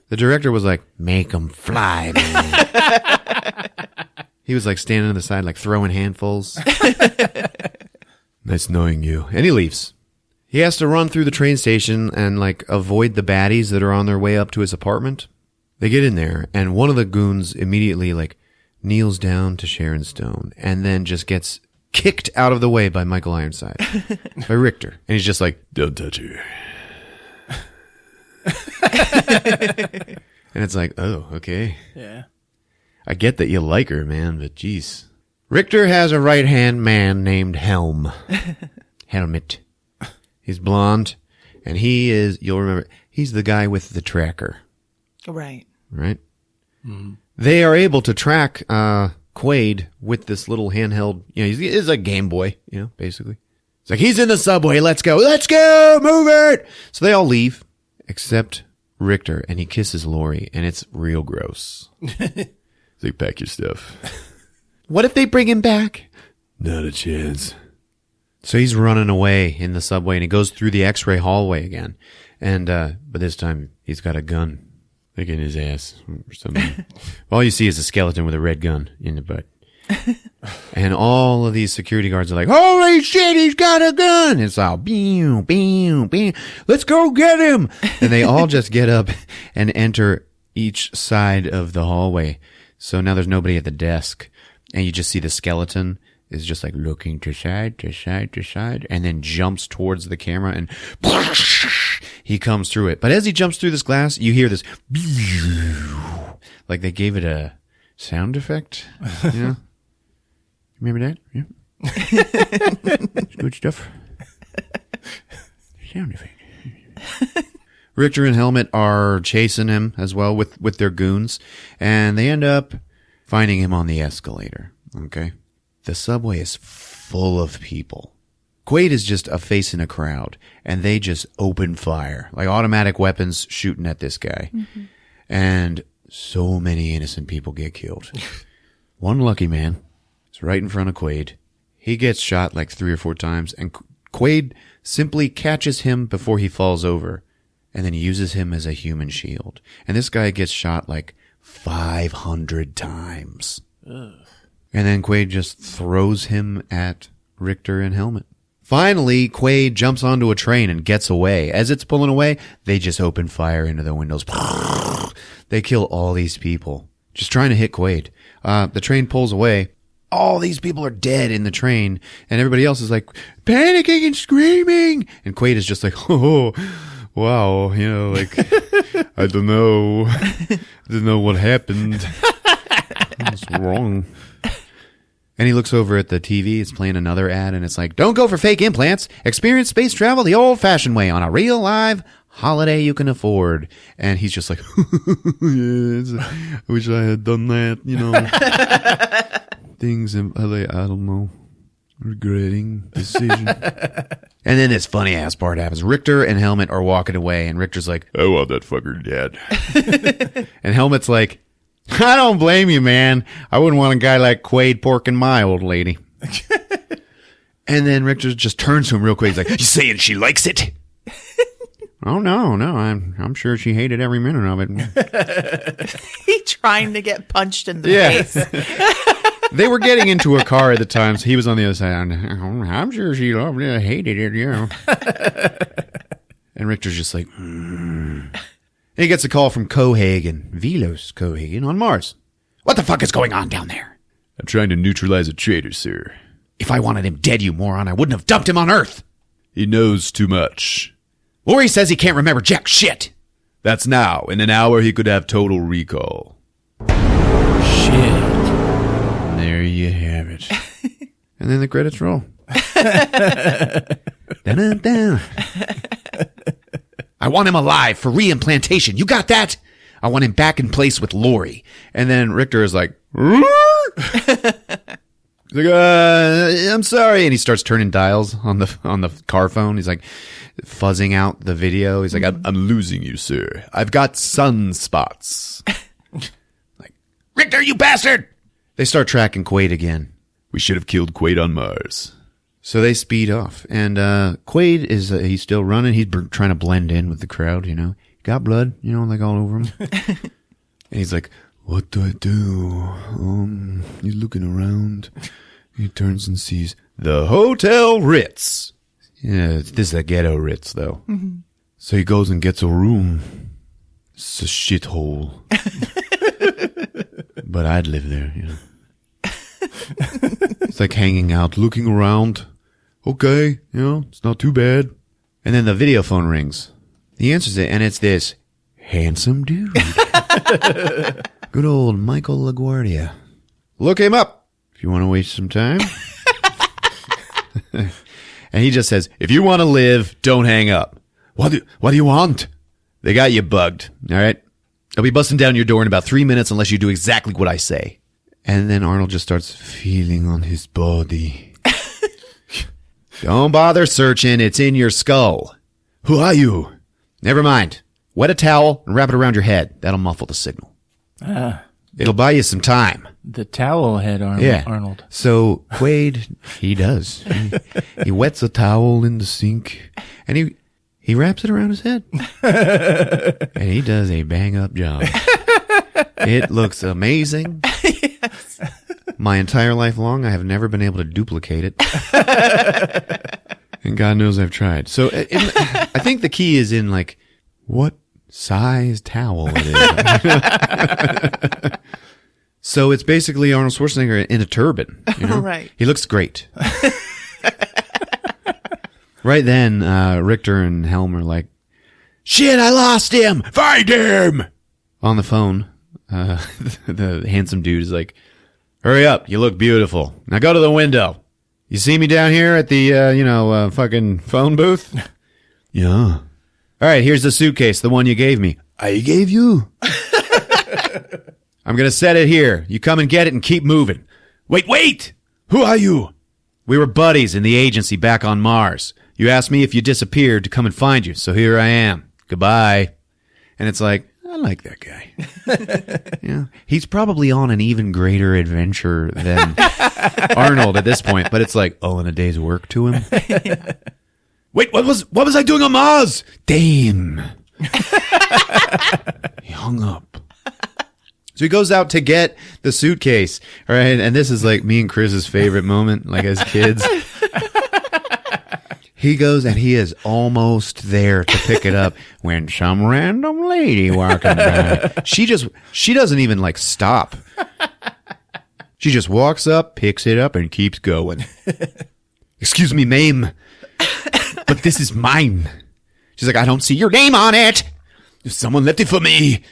the director was like, make them fly, man. He was like standing on the side, like throwing handfuls. Nice knowing you. And he leaves. He has to run through the train station and like avoid the baddies that are on their way up to his apartment. They get in there, and one of the goons immediately like kneels down to Sharon Stone and then just gets kicked out of the way by Michael Ironside, by Richter. And he's just like, don't touch her. And it's like, oh, okay. Yeah. I get that you like her, man, but geez. Richter has a right-hand man named Helm. Helmet. He's blonde, and he is, you'll remember, he's the guy with the tracker. Right. Right? Mm-hmm. They are able to track Quaid with this little handheld, you know, he's a Game Boy, you know, basically. It's like, he's in the subway, let's go, move it! So they all leave, except Richter, and he kisses Lori, and it's real gross. He's like, pack your stuff. What if they bring him back? Not a chance. So he's running away in the subway, and he goes through the X-ray hallway again. And but this time he's got a gun, like in his ass or something. All you see is a skeleton with a red gun in the butt. And all of these security guards are like, holy shit, he's got a gun. It's all, beam, let's go get him. And they all just get up and enter each side of the hallway. So now there's nobody at the desk. And you just see the skeleton is just like looking to side, to side, to side, and then jumps towards the camera and he comes through it. But as he jumps through this glass, you hear this like they gave it a sound effect. You know? Remember that? Yeah. It's good stuff. Sound effect. Richter and Helmet are chasing him as well with their goons, and they end up finding him on the escalator. Okay. The subway is full of people. Quaid is just a face in a crowd, and they just open fire, like automatic weapons shooting at this guy. Mm-hmm. And so many innocent people get killed. One lucky man is right in front of Quaid. He gets shot like 3 or 4 times, and Quaid simply catches him before he falls over, and then uses him as a human shield. And this guy gets shot like 500 times. Ugh. And then Quaid just throws him at Richter and Helmet. Finally, Quaid jumps onto a train and gets away. As it's pulling away, they just open fire into the windows. They kill all these people, just trying to hit Quaid. The train pulls away. All these people are dead in the train, and everybody else is like panicking and screaming. And Quaid is just like, oh, wow, you know, like, I don't know. I don't know what happened. What's wrong? And he looks over at the TV. It's playing another ad, and it's like, don't go for fake implants. Experience space travel the old-fashioned way on a real, live holiday you can afford. And he's just like, yes, I wish I had done that, you know. Things in LA, I don't know. Regretting decision. And then this funny-ass part happens. Richter and Helmet are walking away, and Richter's like, I want that fucker dead. And Helmet's like, I don't blame you, man. I wouldn't want a guy like Quaid porking my old lady. And then Richter just turns to him real quick. He's like, you saying she likes it? Oh, no. I'm sure she hated every minute of it. He trying to get punched in the face. They were getting into a car at the time, so he was on the other side. I'm sure she loved it, hated it, you know. And Richter's just like, And he gets a call from Cohagen, Velos Cohagen, on Mars. What the fuck is going on down there? I'm trying to neutralize a traitor, sir. If I wanted him dead, you moron, I wouldn't have dumped him on Earth. He knows too much. Lori says he can't remember jack shit. That's now. In an hour, he could have total recall. Shit. There you have it. And then the credits roll. Dun-dun-dun. I want him alive for reimplantation. You got that? I want him back in place with Lori. And then Richter is like, he's like, I'm sorry. And he starts turning dials on the car phone. He's like fuzzing out the video. He's like, I'm losing you, sir. I've got sunspots. Like, Richter, you bastard. They start tracking Quaid again. We should have killed Quaid on Mars. So they speed off, and Quaid is he's still running. He's trying to blend in with the crowd, you know. Got blood, you know, like all over him. And he's like, what do I do? He's looking around. He turns and sees the Hotel Ritz. Yeah, this is a ghetto Ritz, though. Mm-hmm. So he goes and gets a room. It's a shithole. But I'd live there, you know. It's like hanging out, looking around. Okay, you know, it's not too bad. And then the video phone rings. He answers it, and it's this handsome dude. Good old Michael LaGuardia. Look him up if you want to waste some time. And he just says, if you want to live, don't hang up. What do you want? They got you bugged, all right? I'll be busting down your door in about 3 minutes unless you do exactly what I say. And then Arnold just starts feeling on his body. Don't bother searching. It's in your skull. Who are you? Never mind. Wet a towel and wrap it around your head. That'll muffle the signal. It'll buy you some time. The towel head Arnold. So Quaid, he does. He wets a towel in the sink, and he wraps it around his head. And he does a bang-up job. It looks amazing. Yes. My entire life long, I have never been able to duplicate it. And God knows I've tried. So I think the key is in, like, what size towel it is. So it's basically Arnold Schwarzenegger in a turban. You know? Right. He looks great. Right then, Richter and Helm are like, shit, I lost him! Find him! On the phone, the handsome dude is like, hurry up, you look beautiful. Now go to the window. You see me down here at the, fucking phone booth? Yeah. All right, here's the suitcase, the one you gave me. I gave you? I'm going to set it here. You come and get it and keep moving. Wait! Who are you? We were buddies in the agency back on Mars. You asked me if you disappeared to come and find you, so here I am. Goodbye. And it's like, I like that guy. Yeah, he's probably on an even greater adventure than Arnold at this point, but it's like all in a day's work to him. Yeah. Wait, what was I doing on Mars? Damn. He hung up. So he goes out to get the suitcase, all right? And this is like me and Chris's favorite moment, like as kids. He goes and he is almost there to pick it up when some random lady walking by. She doesn't even like stop. She just walks up, picks it up, and keeps going. Excuse me, ma'am, but this is mine. She's like, I don't see your name on it. Someone left it for me.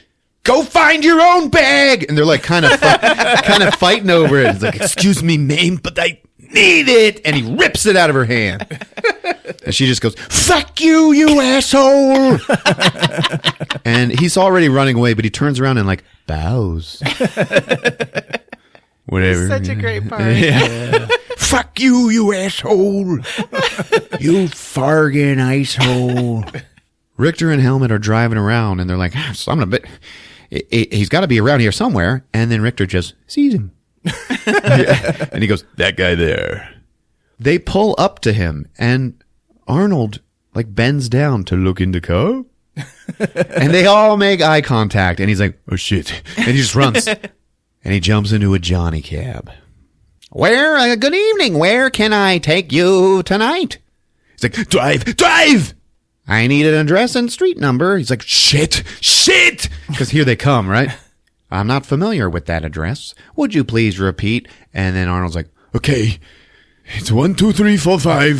Go find your own bag. And they're like kind of fighting over it. It's like, excuse me, ma'am, but I need it. And he rips it out of her hand. And she just goes, fuck you, you asshole. And he's already running away, but he turns around and like bows. Whatever. It's such a great part. Yeah. Fuck you, you asshole. You fargin' asshole. Richter and Helmet are driving around and they're like, son of a bit. He's got to be around here somewhere. And then Richter just sees him. And he goes, that guy there. They pull up to him and Arnold like bends down to look in the car. And they all make eye contact. And he's like, oh shit. And he just runs. And he jumps into a Johnny cab. Good evening. Where can I take you tonight? He's like, drive. I need an address and street number. He's like, shit. Because here they come, right? I'm not familiar with that address. Would you please repeat? And then Arnold's like, okay, it's 1, 2, 3, 4, 5.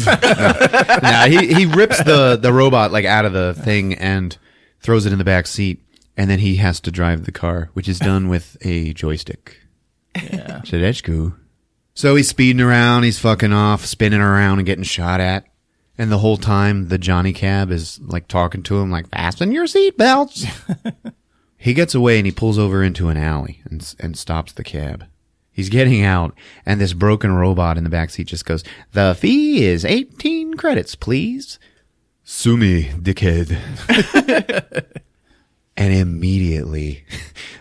He rips the robot like out of the thing and throws it in the back seat. And then he has to drive the car, which is done with a joystick. Yeah. So that's cool. So he's speeding around. He's fucking off, spinning around and getting shot at. And the whole time, the Johnny cab is like talking to him like, fasten your seatbelts. He gets away and he pulls over into an alley and stops the cab. He's getting out and this broken robot in the backseat just goes, the fee is 18 credits, please. Sue me, dickhead. And immediately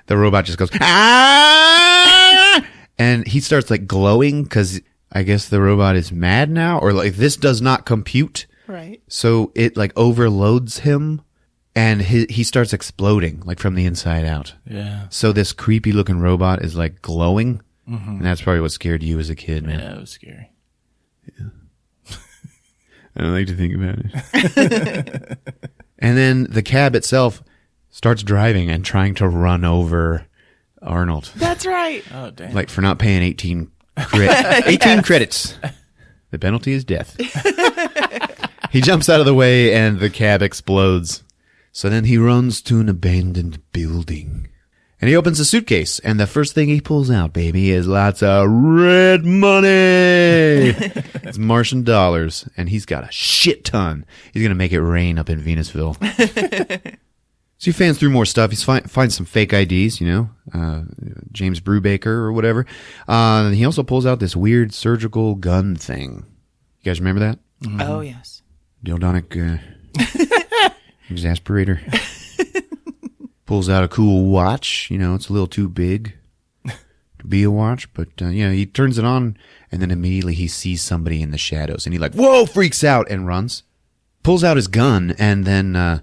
the robot just goes, ah! And he starts like glowing because I guess the robot is mad now, or like this does not compute. Right. So it like overloads him and he starts exploding like from the inside out. Yeah. So this creepy looking robot is like glowing. Mm-hmm. And that's probably what scared you as a kid, man. Yeah, it was scary. Yeah. I don't like to think about it. And then the cab itself starts driving and trying to run over Arnold. That's right. Oh, damn. Like for not paying 18 credits. The penalty is death. He jumps out of the way and the cab explodes. So then he runs to an abandoned building. And he opens a suitcase, and the first thing he pulls out, baby, is lots of red money. It's Martian dollars, and he's got a shit ton. He's going to make it rain up in Venusville. So he fans through more stuff. He finds some fake IDs, James Brubaker or whatever. And he also pulls out this weird surgical gun thing. You guys remember that? Mm-hmm. Oh, yes. Dildonic exasperator. Pulls out a cool watch. It's a little too big to be a watch. But, he turns it on, and then immediately he sees somebody in the shadows. And he like, whoa, freaks out and runs. Pulls out his gun, and then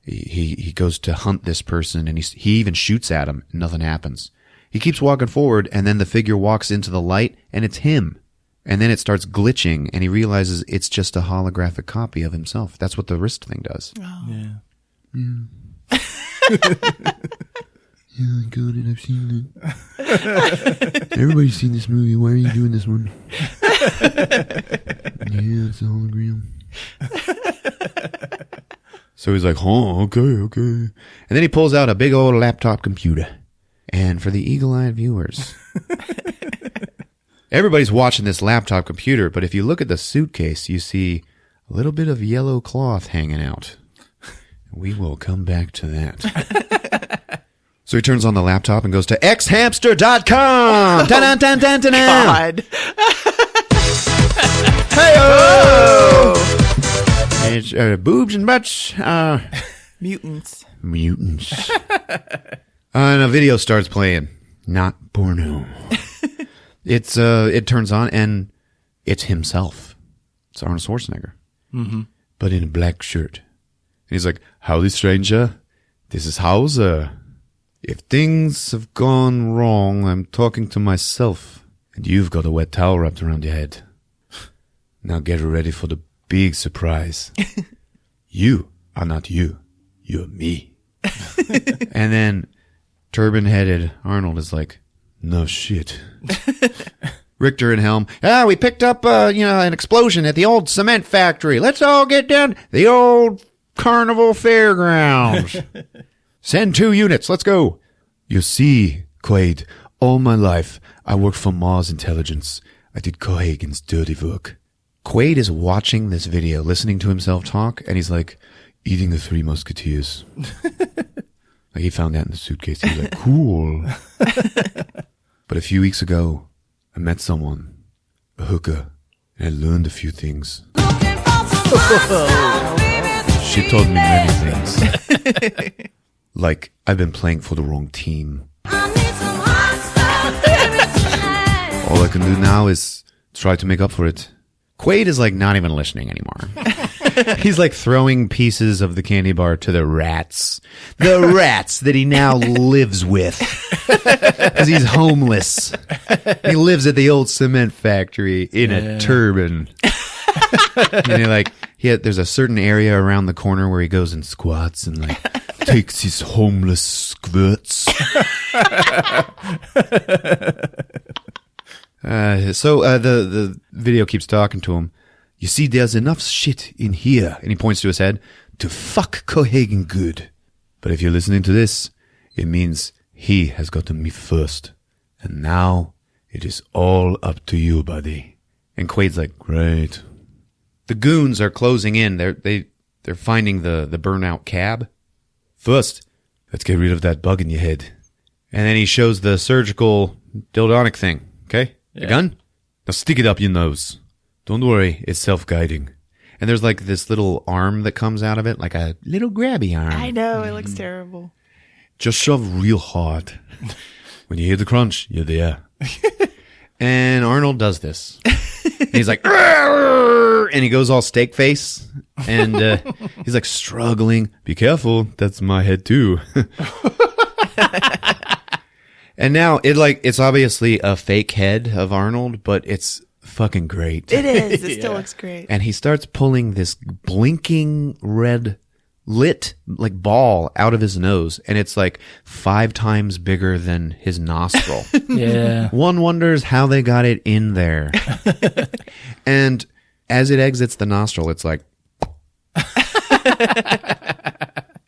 he goes to hunt this person, and he even shoots at him, and nothing happens. He keeps walking forward, and then the figure walks into the light, and it's him. And then it starts glitching, and he realizes it's just a holographic copy of himself. That's what the wrist thing does. Oh. Yeah. Yeah, I got it. I've seen it. Everybody's seen this movie. Why are you doing this one? Yeah, it's a hologram. So he's like, oh, okay. And then he pulls out a big old laptop computer. And for the eagle-eyed viewers, everybody's watching this laptop computer, but if you look at the suitcase, you see a little bit of yellow cloth hanging out. We will come back to that. So he turns on the laptop and goes to xhamster.com. God. Hey-oh! It's boobs and butts. Mutants. And a video starts playing. Not porno. It turns on and it's himself. It's Arnold Schwarzenegger. Mm-hmm. But in a black shirt. And he's like, howdy, stranger. This is Hauser. If things have gone wrong, I'm talking to myself. And you've got a wet towel wrapped around your head. Now get ready for the big surprise. You are not you. You're me. And then turban-headed Arnold is like, no shit. Richter and Helm, we picked up, an explosion at the old cement factory. Let's all get down the old carnival fairgrounds. Send 2 units. Let's go. You see, Quaid, all my life, I worked for Mars Intelligence. I did Cohagen's dirty work. Quaid is watching this video, listening to himself talk, and he's like, eating the 3 Musketeers. Like he found that in the suitcase. He was like, cool. But a few weeks ago, I met someone, a hooker, and I learned a few things. She told me many things. Like, I've been playing for the wrong team. All I can do now is try to make up for it. Quaid is like not even listening anymore. He's like throwing pieces of the candy bar to the rats. The rats that he now lives with. Because he's homeless. He lives at the old cement factory in a turban. And there's a certain area around the corner where he goes and squats and like takes his homeless squirts. The video keeps talking to him. You see, there's enough shit in here, and he points to his head, to fuck Cohagen good. But if you're listening to this, it means he has gotten me first. And now, it is all up to you, buddy. And Quaid's like, great. The goons are closing in. They're finding the burnout cab. First, let's get rid of that bug in your head. And then he shows the surgical dildonic thing, okay? The gun? Now stick it up your nose. Don't worry, it's self-guiding. And there's like this little arm that comes out of it, like a little grabby arm. I know, it looks terrible. Just shove real hard. When you hear the crunch, you're there. And Arnold does this. And he's like, "Arr!" And he goes all steak face. And he's like struggling. Be careful, that's my head too. And now it's obviously a fake head of Arnold, but it's fucking great. It is. It still looks great. And he starts pulling this blinking red lit like ball out of his nose, and it's like 5 times bigger than his nostril. Yeah. One wonders how they got it in there. And as it exits the nostril, it's like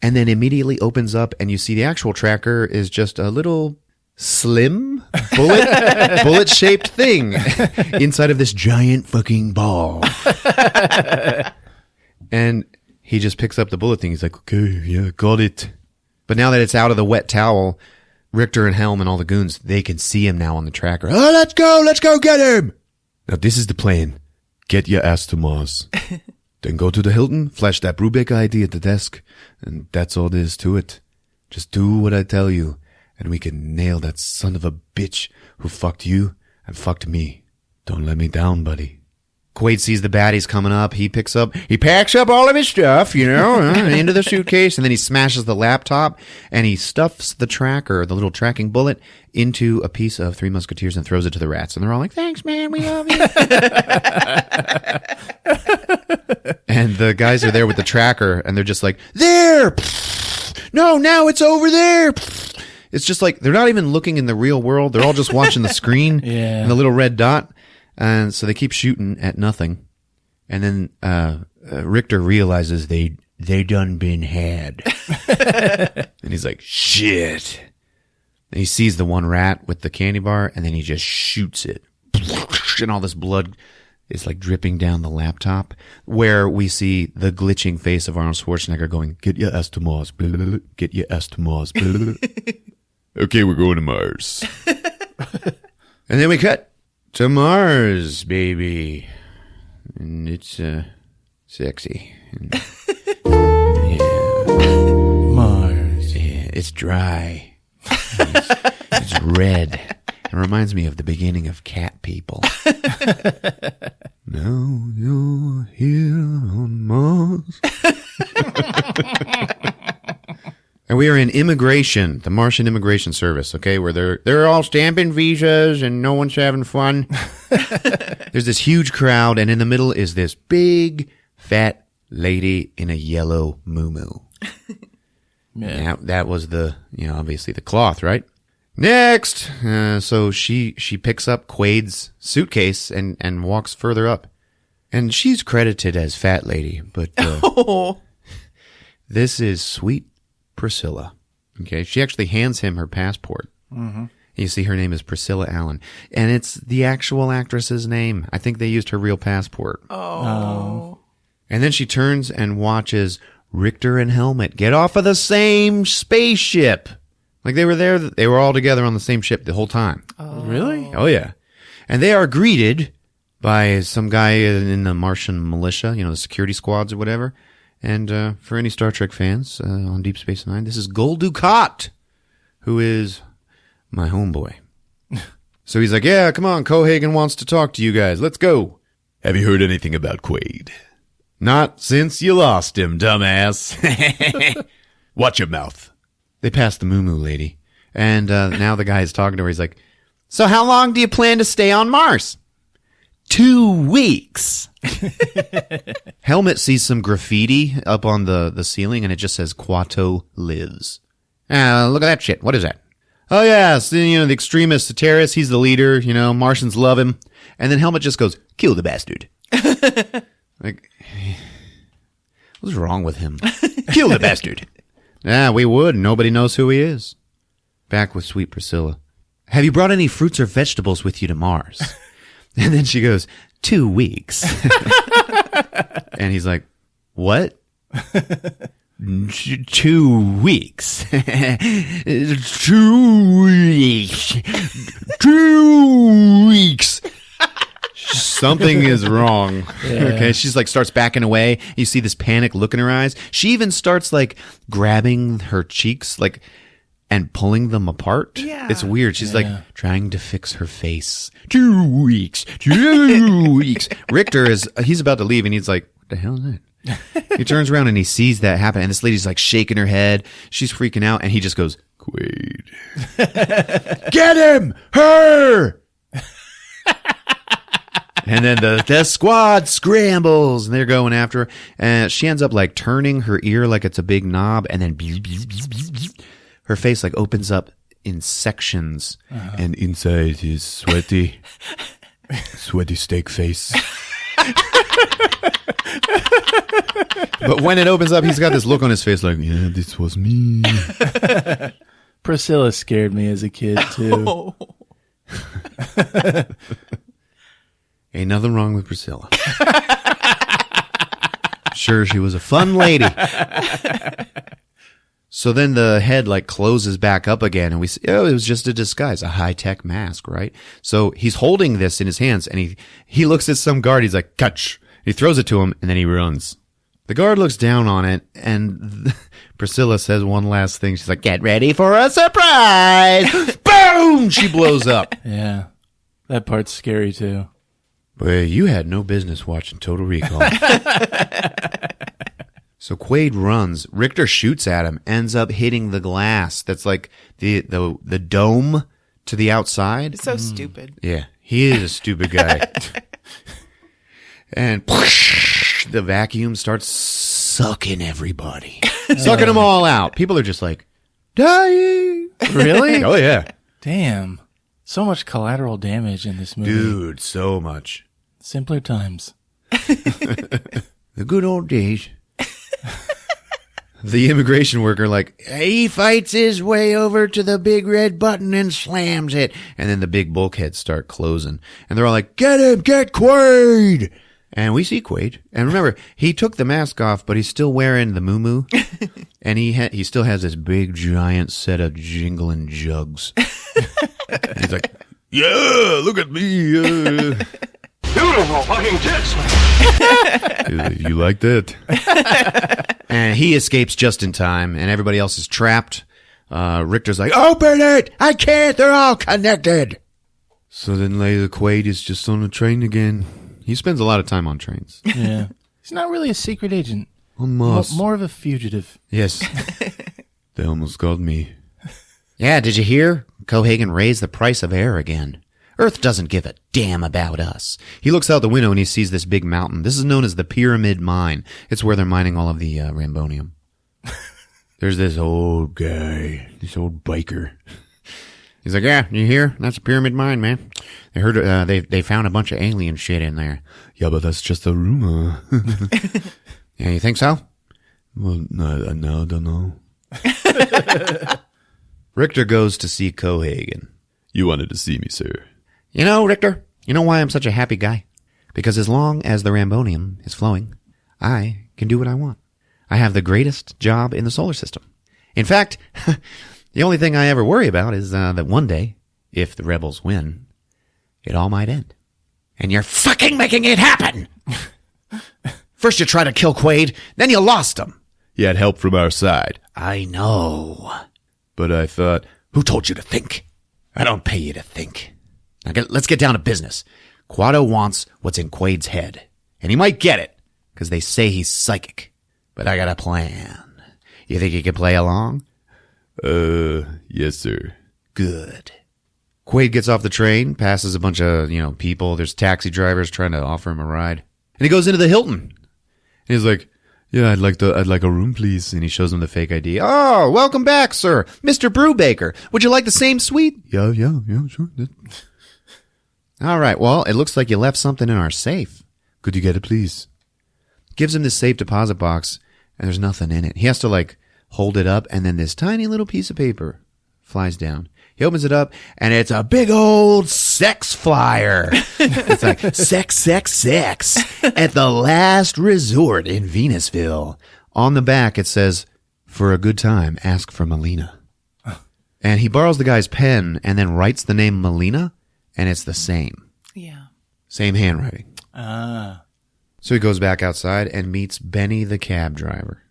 and then immediately opens up, and you see the actual tracker is just a little slim bullet shaped thing inside of this giant fucking ball. And he just picks up the bullet thing. He's like, okay, yeah, got it. But now that it's out of the wet towel, Richter and Helm and all the goons, they can see him now on the tracker. Oh, let's go get him. Now this is the plan. Get your ass to Mars. Then go to the Hilton, flash that Brubaker ID at the desk, and that's all there is to it. Just do what I tell you, and we can nail that son of a bitch who fucked you and fucked me. Don't let me down, buddy. Quaid sees the baddies coming up. He packs up all of his stuff, into the suitcase, and then he smashes the laptop, and he stuffs the tracker, the little tracking bullet, into a piece of Three Musketeers and throws it to the rats. And they're all like, thanks, man, we love you. And the guys are there with the tracker, and they're just like, there! no, now it's over there. It's just like they're not even looking in the real world. They're all just watching the screen and the little red dot. And so they keep shooting at nothing. And then Richter realizes they done been had. And he's like, shit. And he sees the one rat with the candy bar, and then he just shoots it. And all this blood is like dripping down the laptop, where we see the glitching face of Arnold Schwarzenegger going, get your ass to Mars. Get your ass to Mars. Okay, we're going to Mars. And then we cut to Mars, baby. And it's sexy. And, Mars. Yeah, it's dry. It's red. It reminds me of the beginning of Cat People. Now you're here on Mars. And we are in immigration, the Martian Immigration Service, okay, where they're all stamping visas and no one's having fun. There's this huge crowd, and in the middle is this big, fat lady in a yellow muumuu. Yeah. That was obviously the cloth, right? Next! So she picks up Quaid's suitcase and walks further up. And she's credited as Fat Lady, but this is Sweet Priscilla. Okay, she actually hands him her passport. Mm-hmm. You see her name is Priscilla Allen. And it's the actual actress's name. I think they used her real passport. Oh. And then she turns and watches Richter and Helmet get off of the same spaceship. Like they were there, they were all together on the same ship the whole time. Oh. Really? Oh, yeah. And they are greeted by some guy in the Martian militia, the security squads or whatever. And for any Star Trek fans on Deep Space Nine, this is Gul Dukat, who is my homeboy. So he's like, yeah, come on, Cohagen wants to talk to you guys. Let's go. Have you heard anything about Quaid? Not since you lost him, dumbass. Watch your mouth. They passed the muumuu lady. And now the guy is talking to her. He's like, so how long do you plan to stay on Mars? 2 weeks. Helmet sees some graffiti up on the ceiling, and it just says, Quato lives. Look at that shit. What is that? Oh, yeah, so, the extremist, the terrorist, he's the leader, Martians love him. And then Helmet just goes, kill the bastard. Like, what's wrong with him? Kill the bastard. Yeah, we would. Nobody knows who he is. Back with Sweet Priscilla. Have you brought any fruits or vegetables with you to Mars? And then she goes, 2 weeks. And he's like, what? 2 weeks. 2 weeks. 2 weeks. Something is wrong. Yeah. Okay. She's like starts backing away. You see this panic look in her eyes. She even starts like grabbing her cheeks, like, and pulling them apart. Yeah. It's weird. She's like trying to fix her face. 2 weeks. 2 weeks. Richter he's about to leave and he's like, what the hell is that? He turns around and he sees that happen. And this lady's like shaking her head. She's freaking out. And he just goes, Quaid. Get him! Her! And then the squad scrambles and they're going after her. And she ends up like turning her ear like it's a big knob. And then her face like opens up in sections. Uh-huh. And inside is sweaty steak face. But when it opens up, he's got this look on his face like, yeah, this was me. Priscilla scared me as a kid too. Ain't nothing wrong with Priscilla. Sure, she was a fun lady. So then the head like closes back up again and we see, it was just a disguise, a high-tech mask, right? So he's holding this in his hands and he looks at some guard. He's like, catch. He throws it to him and then he runs. The guard looks down on it and Priscilla says one last thing. She's like, get ready for a surprise. Boom! She blows up. Yeah. That part's scary too. Boy, you had no business watching Total Recall. So Quaid runs. Richter shoots at him, ends up hitting the glass. That's like the dome to the outside. It's so stupid. Yeah, he is a stupid guy. And the vacuum starts sucking everybody. Sucking them all out. People are just like, dying. Really? Oh, yeah. Damn. So much collateral damage in this movie. Dude, so much. Simpler times. The good old days. The immigration worker, like, he fights his way over to the big red button and slams it. And then the big bulkheads start closing. And they're all like, get him, get Quaid. And we see Quaid. And remember, he took the mask off, but he's still wearing the muumuu. And he still has this big, giant set of jingling jugs. He's like, yeah, look at me. Beautiful fucking tits. You like that? And he escapes just in time, and everybody else is trapped. Richter's like, open it! I can't! They're all connected! So then later, Quaid is just on the train again. He spends a lot of time on trains. Yeah. He's not really a secret agent. Almost. More of a fugitive. Yes. They almost got me. Yeah, did you hear? Cohagen raised the price of air again. Earth doesn't give a damn about us. He looks out the window and he sees this big mountain. This is known as the Pyramid Mine. It's where they're mining all of the Rambonium. There's this old guy, this old biker. He's like, yeah, you hear? That's a pyramid mine, man. They heard they found a bunch of alien shit in there. Yeah, but that's just a rumor. Yeah, you think so? Well, no, I don't know. Richter goes to see Cohagen. You wanted to see me, sir. You know, Richter, you know why I'm such a happy guy? Because as long as the Rambonium is flowing, I can do what I want. I have the greatest job in the solar system. In fact, the only thing I ever worry about is that one day, if the rebels win, it all might end. And you're fucking making it happen! First you tried to kill Quaid, then you lost him. You had help from our side. I know. But I thought, who told you to think? I don't pay you to think. Now let's get down to business. Quado wants what's in Quaid's head. And he might get it, because they say he's psychic. But I got a plan. You think you can play along? Yes, sir. Good. Quaid gets off the train, passes a bunch of, people. There's taxi drivers trying to offer him a ride. And he goes into the Hilton. And he's like, yeah, I'd like a room, please. And he shows him the fake ID. Oh, welcome back, sir. Mr. Brubaker. Would you like the same suite? Yeah, sure. All right, well, it looks like you left something in our safe. Could you get it, please? Gives him this safe deposit box, and there's nothing in it. He has to, hold it up, and then this tiny little piece of paper flies down. He opens it up, and it's a big old sex flyer. It's like, sex at the last resort in Venusville. On the back, it says, for a good time, ask for Melina. And he borrows the guy's pen and then writes the name Melina, and it's the same. Yeah. Same handwriting. Ah. So he goes back outside and meets Benny the cab driver.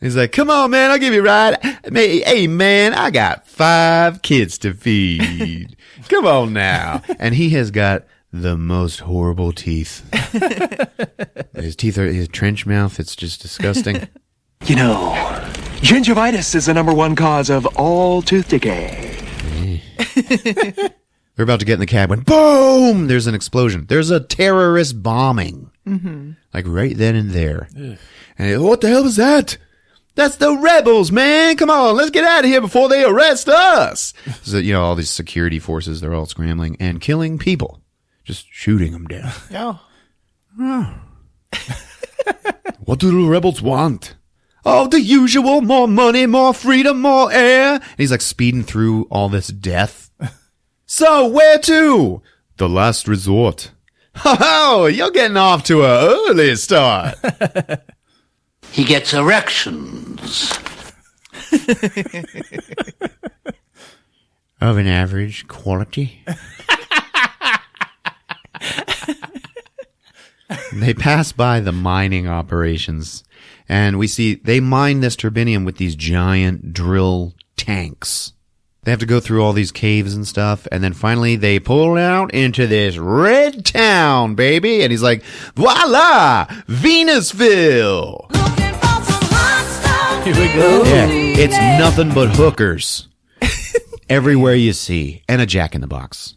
He's like, come on, man, I'll give you a ride. Hey, man, I got 5 kids to feed. Come on now. And he has got the most horrible teeth. His teeth are his trench mouth. It's just disgusting. You know, gingivitis is the #1 cause of all tooth decay. They're about to get in the cab when boom, there's an explosion. There's a terrorist bombing. Mm-hmm. Like right then and there. Ugh. And what the hell was that? That's the rebels, man. Come on, let's get out of here before they arrest us. So, all these security forces, they're all scrambling and killing people. Just shooting them down. Yeah. Oh. What do the rebels want? Oh, the usual. More money, more freedom, more air. And he's speeding through all this death. So, where to? The last resort. Oh, you're getting off to an early start. He gets erections. Of an average quality. They pass by the mining operations, and we see they mine this turbinium with these giant drill tanks. They have to go through all these caves and stuff, and then finally they pull out into this red town, baby. And he's like, voila, Venusville. Here we go. Yeah, it's nothing but hookers everywhere you see, and a Jack in the Box.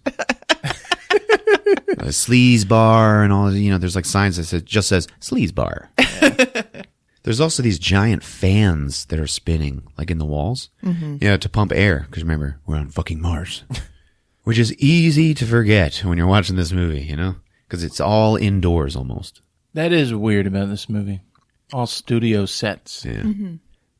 A sleaze bar and all, there's signs that just says sleaze bar. Yeah. There's also these giant fans that are spinning, like in the walls, to pump air. Because remember, we're on fucking Mars, which is easy to forget when you're watching this movie, because it's all indoors almost. That is weird about this movie. All studio sets. Yeah.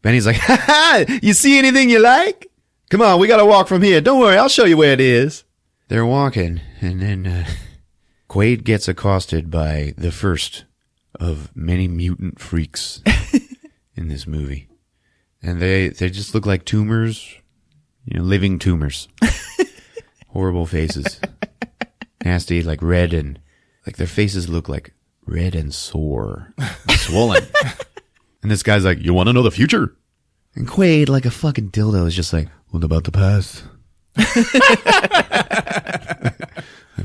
Benny's like, ha ha, you see anything you like? Come on, we got to walk from here. Don't worry, I'll show you where it is. They're walking, and then Quaid gets accosted by the first of many mutant freaks in this movie. And they just look like tumors, living tumors. Horrible faces. Nasty, like red, and like their faces look like red and sore. Swollen. And this guy's like, you want to know the future? And Quaid, like a fucking dildo, is just like, what about the past?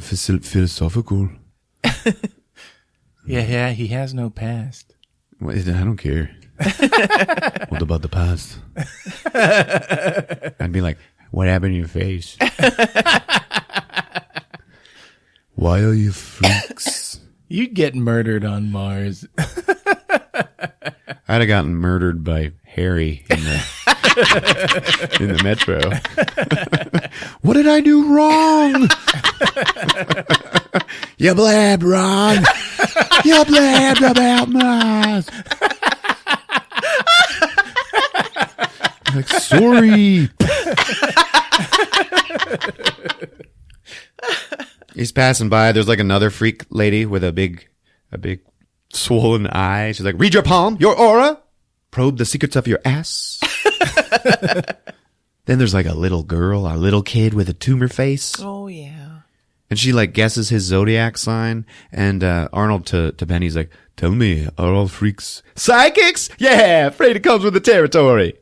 Philosophical. Yeah, he has no past. I don't care. What about the past? I'd be like, what happened to your face? Why are you freaks? You'd get murdered on Mars. I'd have gotten murdered by Harry in the metro. What did I do wrong? You blabbed, Ron. You blabbed about Mars. Like, sorry. He's passing by. There's like another freak lady with a big swollen eye. She's like, read your palm, your aura, probe the secrets of your ass. Then there's like a little girl, a little kid with a tumor face. Oh, yeah. And she like guesses his zodiac sign. And Arnold to Benny's like, tell me, are all freaks psychics? Yeah, afraid it comes with the territory.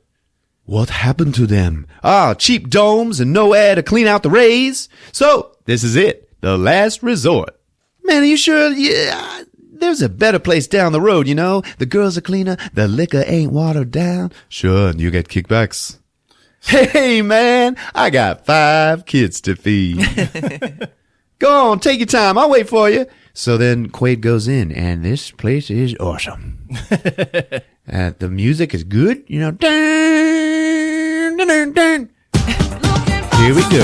What happened to them? Cheap domes and no air to clean out the rays. So this is it, the last resort. Man, are you sure? Yeah, there's a better place down the road, The girls are cleaner, the liquor ain't watered down. Sure, and you get kickbacks. Hey, man, I got 5 kids to feed. Go on, take your time. I'll wait for you. So then Quaid goes in, and this place is awesome. The music is good, Dun, dun, dun, dun. Here we go.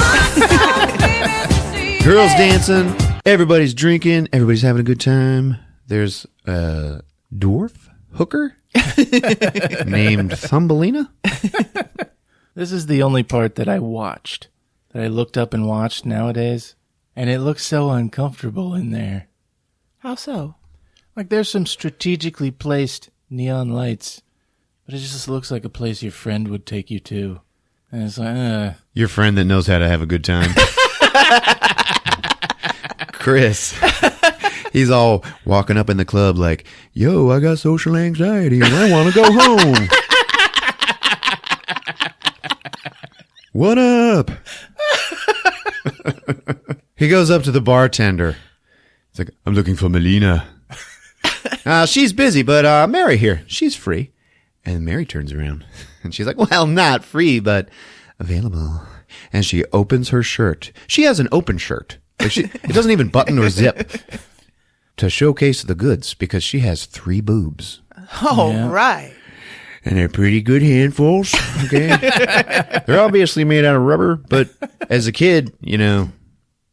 Girls dancing. Everybody's drinking. Everybody's having a good time. There's a dwarf hooker named Thumbelina. This is the only part that I watched, that I looked up and watched nowadays, and it looks so uncomfortable in there. How so? Like there's some strategically placed neon lights, but it just looks like a place your friend would take you to. And it's like, Your friend that knows how to have a good time. Chris. He's all walking up in the club like, yo, I got social anxiety and I want to go home. What up? He goes up to the bartender. He's like, I'm looking for Melina. She's busy, but Mary here. She's free. And Mary turns around and she's like, well, not free, but available. And she opens her shirt. She has an open shirt. Like it doesn't even button or zip to showcase the goods because she has 3 boobs. Oh, yeah. Right. And they're pretty good handfuls. Okay. They're obviously made out of rubber, but as a kid, you're not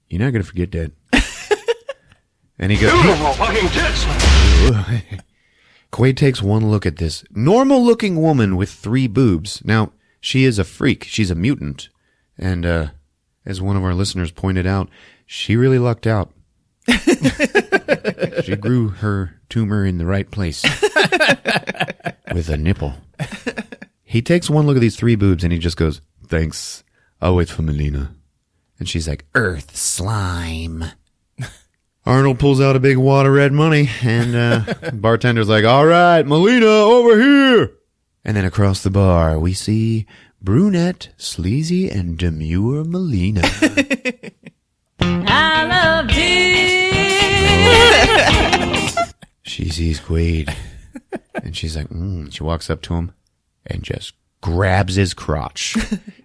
going to forget that. And he goes, beautiful fucking tits. Quaid takes one look at this normal looking woman with 3 boobs. Now, she is a freak. She's a mutant. And, as one of our listeners pointed out, she really lucked out. She grew her tumor in the right place. With a nipple. He takes one look at these 3 boobs and he just goes, thanks. I'll wait for Melina. And she's like, earth slime. Arnold pulls out a big wad of red money and bartender's like, all right, Melina, over here. And then across the bar, we see brunette, sleazy, and demure Melina. I love you. She sees Quaid. And she's like, She walks up to him and just grabs his crotch.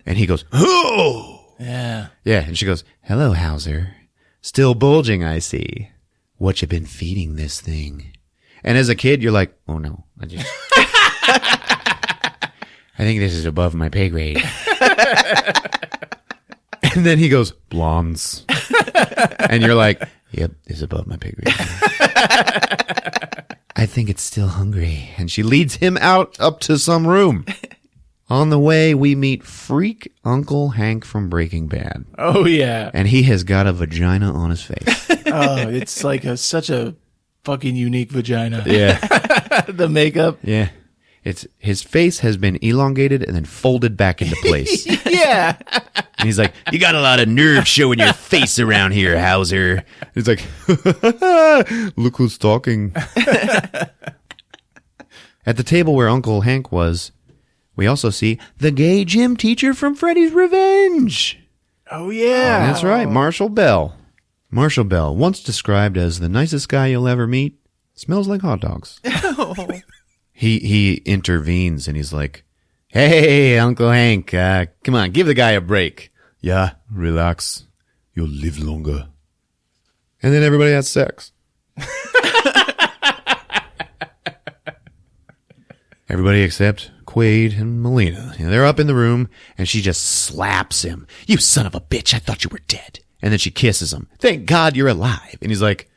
And he goes, oh! Yeah. Yeah, and she goes, hello, Hauser. Still bulging, I see. What you been feeding this thing? And as a kid, you're like, oh no, I think this is above my pay grade. And then he goes, blondes. And you're like, yep, it's above my pay grade. I think it's still hungry. And she leads him out up to some room. On the way, we meet freak Uncle Hank from Breaking Bad. Oh, yeah. And he has got a vagina on his face. Oh, it's like such a fucking unique vagina. Yeah. The makeup. Yeah. His face has been elongated and then folded back into place. Yeah. And he's like, you got a lot of nerve showing your face around here, Hauser. He's like, look who's talking. At the table where Uncle Hank was, we also see the gay gym teacher from Freddy's Revenge. Oh, yeah. That's right, Marshall Bell. Marshall Bell, once described as the nicest guy you'll ever meet, smells like hot dogs. He intervenes and he's like, hey, Uncle Hank, come on, give the guy a break. Yeah, relax. You'll live longer. And then everybody has sex. Everybody except Quaid and Melina. You know, they're up in the room, and she just slaps him. You son of a bitch, I thought you were dead. And then she kisses him. Thank God you're alive. And he's like,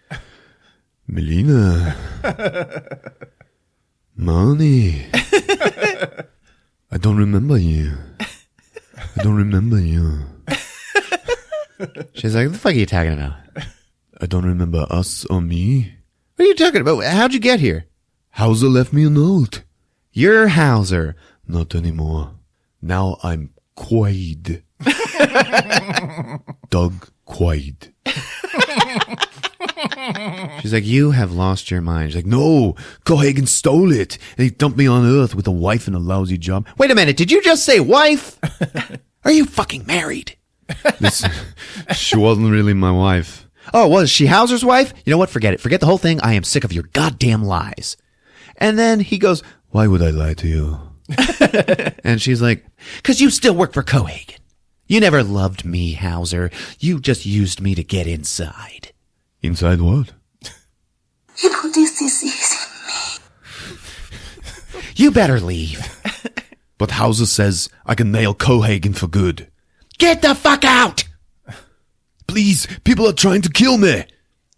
Melina. Money. I don't remember you. I don't remember you. She's like, what the fuck are you talking about? I don't remember us or me. What are you talking about? How'd you get here? Hauser left me a note. You're Hauser. Not anymore. Now I'm Quaid. Doug Quaid. She's like, you have lost your mind. She's like, no, Cohagen stole it. And he dumped me on Earth with a wife and a lousy job. Wait a minute, did you just say wife? Are you fucking married? Listen, she wasn't really my wife. Oh, was she Hauser's wife? You know what? Forget it. Forget the whole thing. I am sick of your goddamn lies. And then he goes, why would I lie to you? And she's like, because you still work for Cohagen. You never loved me, Hauser. You just used me to get inside. Inside what? You put this disease in me. You better leave. But Hauser says I can nail Cohagen for good. Get the fuck out! Please, people are trying to kill me.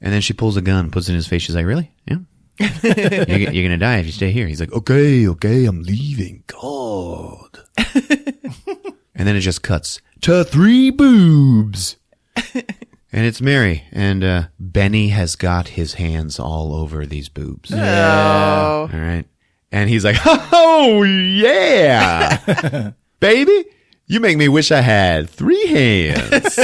And then she pulls a gun, puts it in his face. She's like, really? Yeah. You're going to die if you stay here. He's like, okay, I'm leaving. God. And then it just cuts to 3 boobs. And it's Mary. And Benny has got his hands all over these boobs. Oh. All right. And he's like, oh, yeah. Baby, you make me wish I had 3 hands.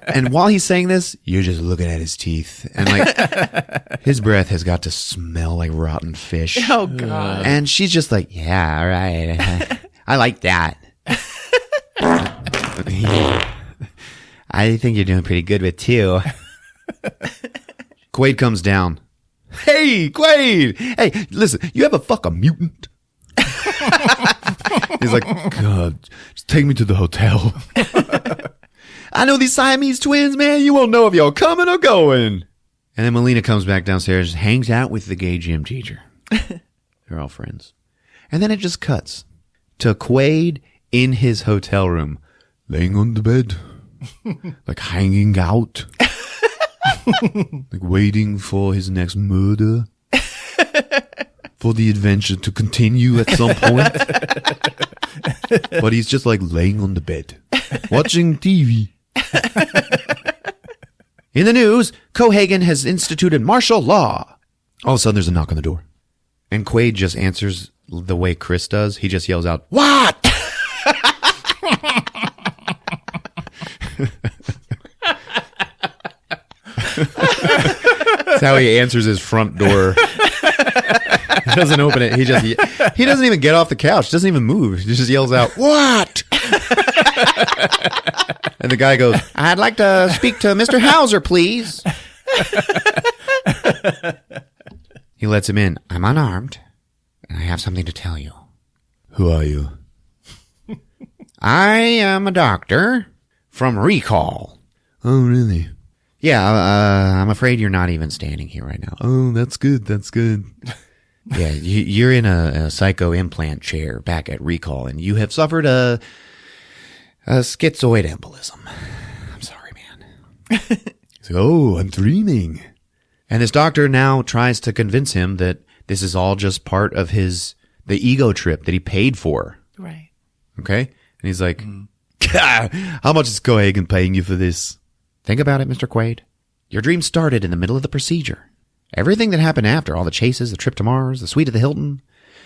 And while he's saying this, you're just looking at his teeth. And like, his breath has got to smell like rotten fish. Oh, God. And she's just like, yeah, all right. I like that. I think you're doing pretty good with 2. Quaid comes down. Hey, Quaid! Hey, listen, you ever fuck a mutant? He's like, God, just take me to the hotel. I know these Siamese twins, man. You won't know if you're coming or going. And then Melina comes back downstairs, hangs out with the gay gym teacher. They're all friends. And then it just cuts to Quaid in his hotel room, laying on the bed, like hanging out, like waiting for his next murder, for the adventure to continue at some point. But he's just like laying on the bed, watching TV. In the news, Cohagen has instituted martial law. All of a sudden, there's a knock on the door. And Quaid just answers the way Chris does. He just yells out, what? That's how he answers his front door. He doesn't open it. He doesn't even get off the couch. Doesn't even move. He just yells out, what? And the guy goes, I'd like to speak to Mr. Hauser, please. He lets him in. I'm unarmed, and I have something to tell you. Who are you? I am a doctor from Recall. Oh, really? I'm afraid you're not even standing here right now. Oh, that's good. That's good. Yeah, you're in a psycho implant chair back at Recall, and you have suffered a schizoid embolism. I'm sorry, man. He's like, oh, I'm dreaming. And this doctor now tries to convince him that this is all just part of the ego trip that he paid for. Right. Okay? And he's like, how much is Cohagen paying you for this? Think about it, Mr. Quaid. Your dream started in the middle of the procedure. Everything that happened after, all the chases, the trip to Mars, the suite at the Hilton,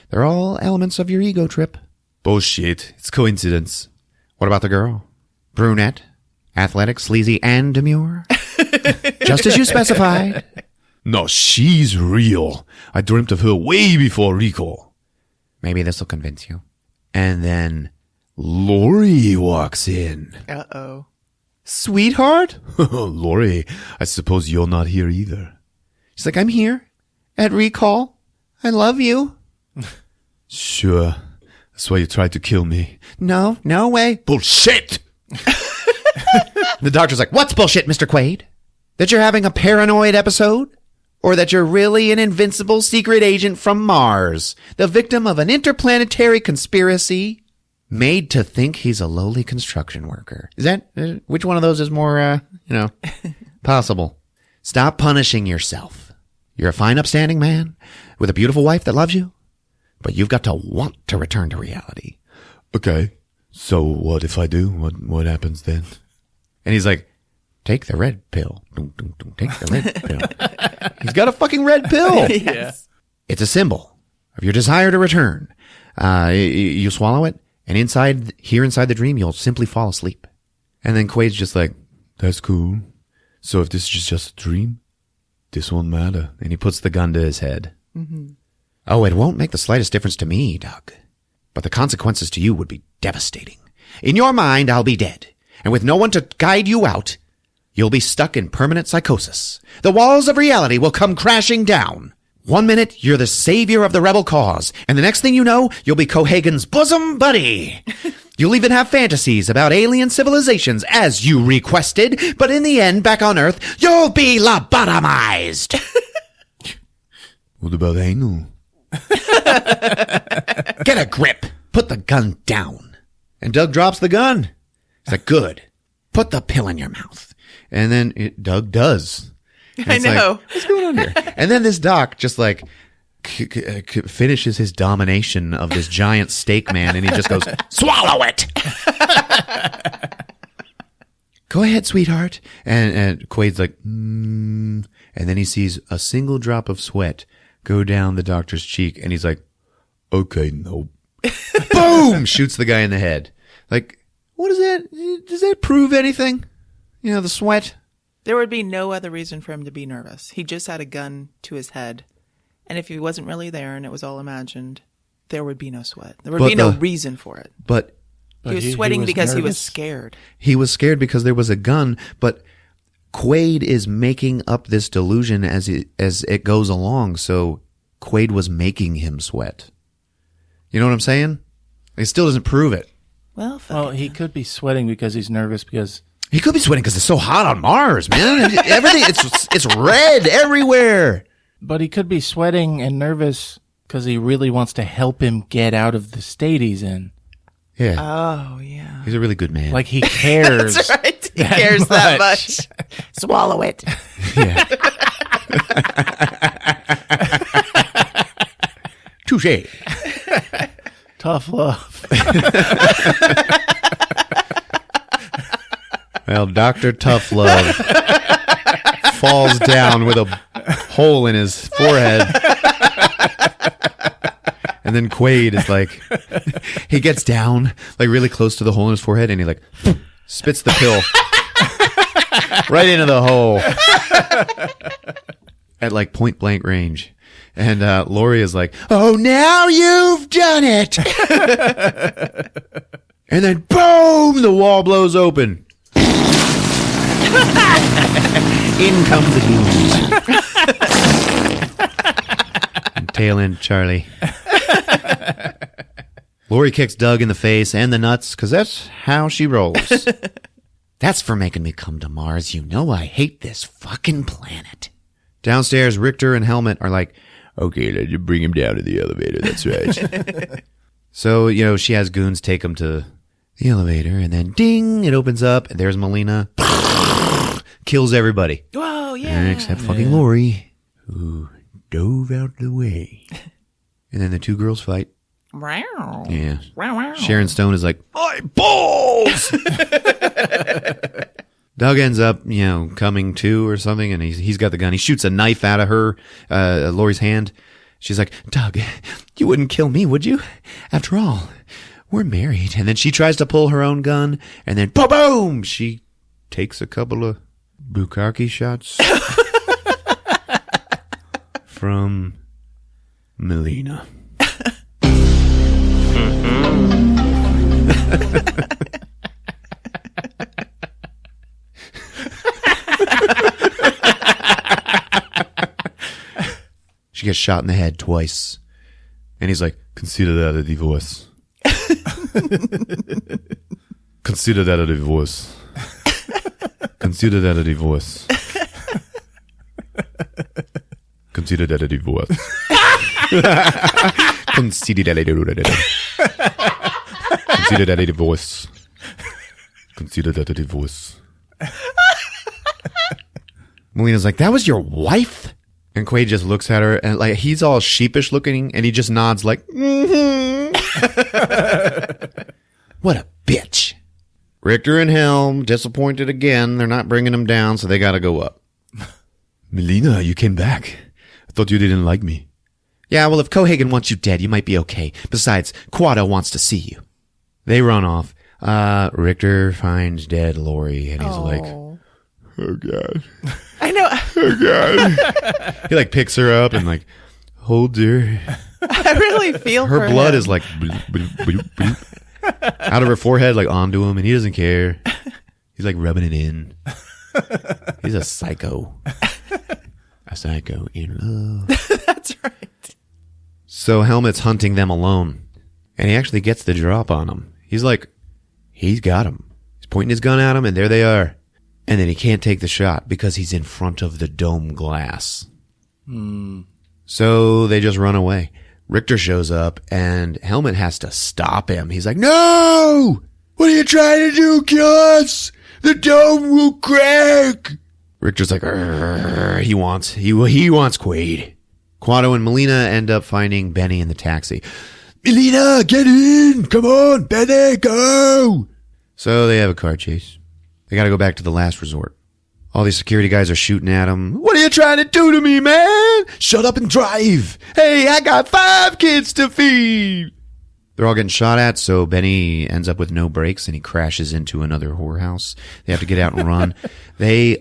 they're all elements of your ego trip. Bullshit. It's coincidence. What about the girl? Brunette, athletic, sleazy, and demure? Just as you specified. No, she's real. I dreamt of her way before Recall. Maybe this will convince you. And then Laurie walks in. Uh-oh. Sweetheart? Laurie, I suppose you're not here either. She's like, I'm here at Recall. I love you. Sure. That's why you tried to kill me. No way. Bullshit! The doctor's like, what's bullshit, Mr. Quaid? That you're having a paranoid episode? Or that you're really an invincible secret agent from Mars, the victim of an interplanetary conspiracy made to think he's a lowly construction worker? Is that, which one of those is more, possible? Stop punishing yourself. You're a fine, upstanding man with a beautiful wife that loves you, but you've got to want to return to reality. Okay. So what if I do? What happens then? And he's like, take the red pill. Take the red pill. He's got a fucking red pill. Yes. It's a symbol of your desire to return. You swallow it, and inside the dream, you'll simply fall asleep. And then Quaid's just like, that's cool. So if this is just a dream, this won't matter. And he puts the gun to his head. Mm-hmm. Oh, it won't make the slightest difference to me, Doug. But the consequences to you would be devastating. In your mind, I'll be dead. And with no one to guide you out, you'll be stuck in permanent psychosis. The walls of reality will come crashing down. 1 minute, you're the savior of the rebel cause. And the next thing you know, you'll be Cohagen's bosom buddy. You'll even have fantasies about alien civilizations as you requested. But in the end, back on Earth, you'll be lobotomized. What about anal? Get a grip. Put the gun down. And Doug drops the gun. He's like, good. Put the pill in your mouth. And then Doug does. I know. Like, what's going on here? And then this doc just like finishes his domination of this giant steak man, and he just goes, swallow it. Go ahead, sweetheart. And Quaid's like, and then he sees a single drop of sweat go down the doctor's cheek, and he's like, okay, nope. Boom! Shoots the guy in the head. Like, what is that? Does that prove anything? You know, the sweat? There would be no other reason for him to be nervous. He just had a gun to his head. And if he wasn't really there and it was all imagined, there would be no sweat. There would be no reason for it. But he was sweating because he was scared. He was scared because there was a gun, but Quaid is making up this delusion as it goes along, so Quaid was making him sweat. You know what I'm saying? It still doesn't prove it. Well, he could be sweating because he's nervous because... He could be sweating because it's so hot on Mars, man. Everything, it's red everywhere. But he could be sweating and nervous because he really wants to help him get out of the state he's in. Yeah. Oh, yeah. He's a really good man. Like he cares. That's right. He cares that much. Swallow it. Yeah. Touché. Tough love. Well, Dr. Tough Love falls down with a hole in his forehead. And then Quaid is like, he gets down like really close to the hole in his forehead and he like spits the pill right into the hole at like point blank range. And Laurie is like, oh, now you've done it. And then boom, the wall blows open. In come the humans. And tail end Charlie. Laurie kicks Doug in the face and the nuts because that's how she rolls. That's for making me come to Mars. You know I hate this fucking planet. Downstairs, Richter and Helmet are like, okay, let's bring him down to the elevator. That's right. So, she has goons take him to the elevator, and then ding, it opens up, and there's Melina. Kills everybody. Whoa, yeah. Except fucking Lori, who dove out the way. And then the two girls fight. Wow. Yeah. Wow. Sharon Stone is like, my balls! Doug ends up, coming to or something, and he's got the gun. He shoots a knife out of her, Lori's hand. She's like, Doug, you wouldn't kill me, would you? After all, we're married. And then she tries to pull her own gun, and then boom! She takes a couple of bukkake shots from Melina. She gets shot in the head twice. And he's like, consider that a divorce. Consider that a divorce. Consider that a divorce. Consider that a divorce. Consider that a divorce. Consider that a divorce. Consider that a divorce. Melina's like, that was your wife? And Quaid just looks at her and like he's all sheepish looking and he just nods like, mm-hmm. What a bitch. Richter and Helm disappointed again. They're not bringing him down, so they got to go up. Melina, you came back. I thought you didn't like me. Yeah, well, if Cohagen wants you dead, you might be okay. Besides, Quado wants to see you. They run off. Richter finds dead Lori, and he's like, oh, God. I know. Oh, God. He, like, picks her up and, like, holds her. I really feel her for blood him. is, like, bloop, bloop, bloop, bloop, out of her forehead, like, onto him, and he doesn't care. He's, like, rubbing it in. He's a psycho. A psycho in love. That's right. So Helmet's hunting them alone, and he actually gets the drop on them. He's like, he's got him. He's pointing his gun at him, and there they are. And then he can't take the shot because he's in front of the dome glass. So they just run away. Richter shows up, and Helmet has to stop him. He's like, no! What are you trying to do, kill us? The dome will crack! Richter's like, he wants Quaid. Quado and Melina end up finding Benny in the taxi. Melina, get in! Come on, Benny, go! So they have a car chase. They gotta go back to the last resort. All these security guys are shooting at him. What are you trying to do to me, man? Shut up and drive! Hey, I got 5 kids to feed! They're all getting shot at, so Benny ends up with no brakes and he crashes into another whorehouse. They have to get out and run. They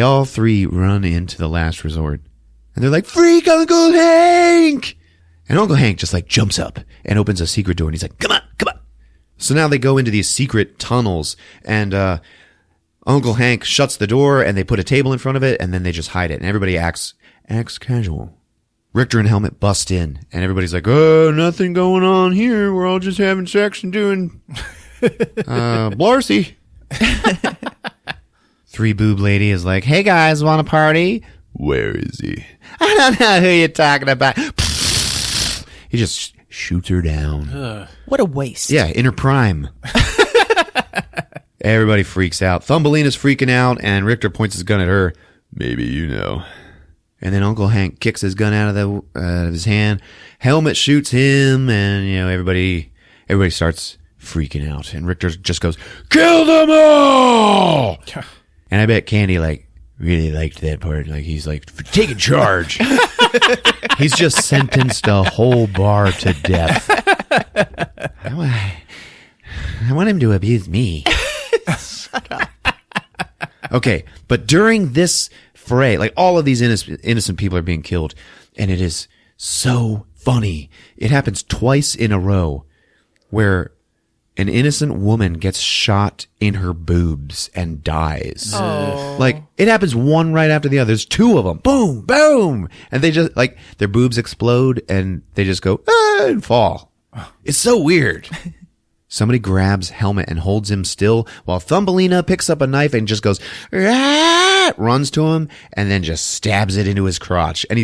all three run into the last resort. And they're like, freak Uncle Hank! And Uncle Hank just like jumps up and opens a secret door and he's like, come on, come on. So now they go into these secret tunnels and, Uncle Hank shuts the door and they put a table in front of it and then they just hide it and everybody acts casual. Richter and Helmet bust in and everybody's like, oh, nothing going on here. We're all just having sex and doing, Blarcy. 3 boob lady is like, hey guys, want a party? Where is he? I don't know who you're talking about. He just shoots her down. What a waste. Yeah, in her prime. Everybody freaks out. Thumbelina's freaking out, and Richter points his gun at her. Maybe you know. And then Uncle Hank kicks his gun out of his hand. Helmet shoots him, and everybody starts freaking out. And Richter just goes, "Kill them all!" And I bet Candy really liked that part. Like he's like taking charge. He's just sentenced a whole bar to death. I want him to abuse me. Shut up. Okay, but during this fray, like all of these innocent people are being killed, and it is so funny. It happens twice in a row where an innocent woman gets shot in her boobs and dies. Oh. Like, it happens one right after the other. There's 2 of them. Boom, boom. And they just, like, their boobs explode and they just go, and fall. It's so weird. Somebody grabs Helmet and holds him still while Thumbelina picks up a knife and just goes, "Ah!" runs to him and then just stabs it into his crotch. And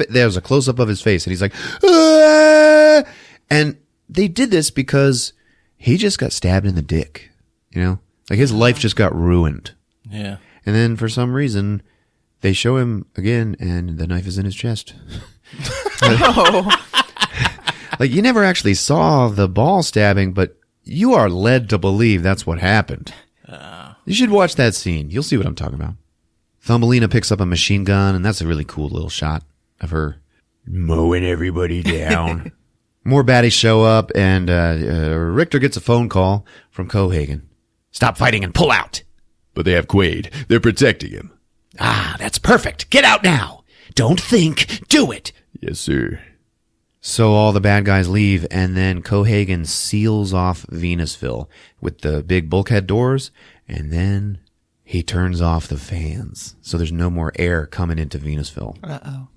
there's a close up of his face and he's like, "Ah!" And they did this because he just got stabbed in the dick, you know, like his life just got ruined. Yeah. And then for some reason they show him again and the knife is in his chest. Like, you never actually saw the ball stabbing, but you are led to believe that's what happened. You should watch that scene. You'll see what I'm talking about. Thumbelina picks up a machine gun, and that's a really cool little shot of her mowing everybody down. More baddies show up, and Richter gets a phone call from Cohagen. "Stop fighting and pull out." "But they have Quaid. They're protecting him." "Ah, that's perfect. Get out now. Don't think. Do it." "Yes, sir." So all the bad guys leave, and then Cohagen seals off Venusville with the big bulkhead doors, and then he turns off the fans. So there's no more air coming into Venusville. Uh-oh.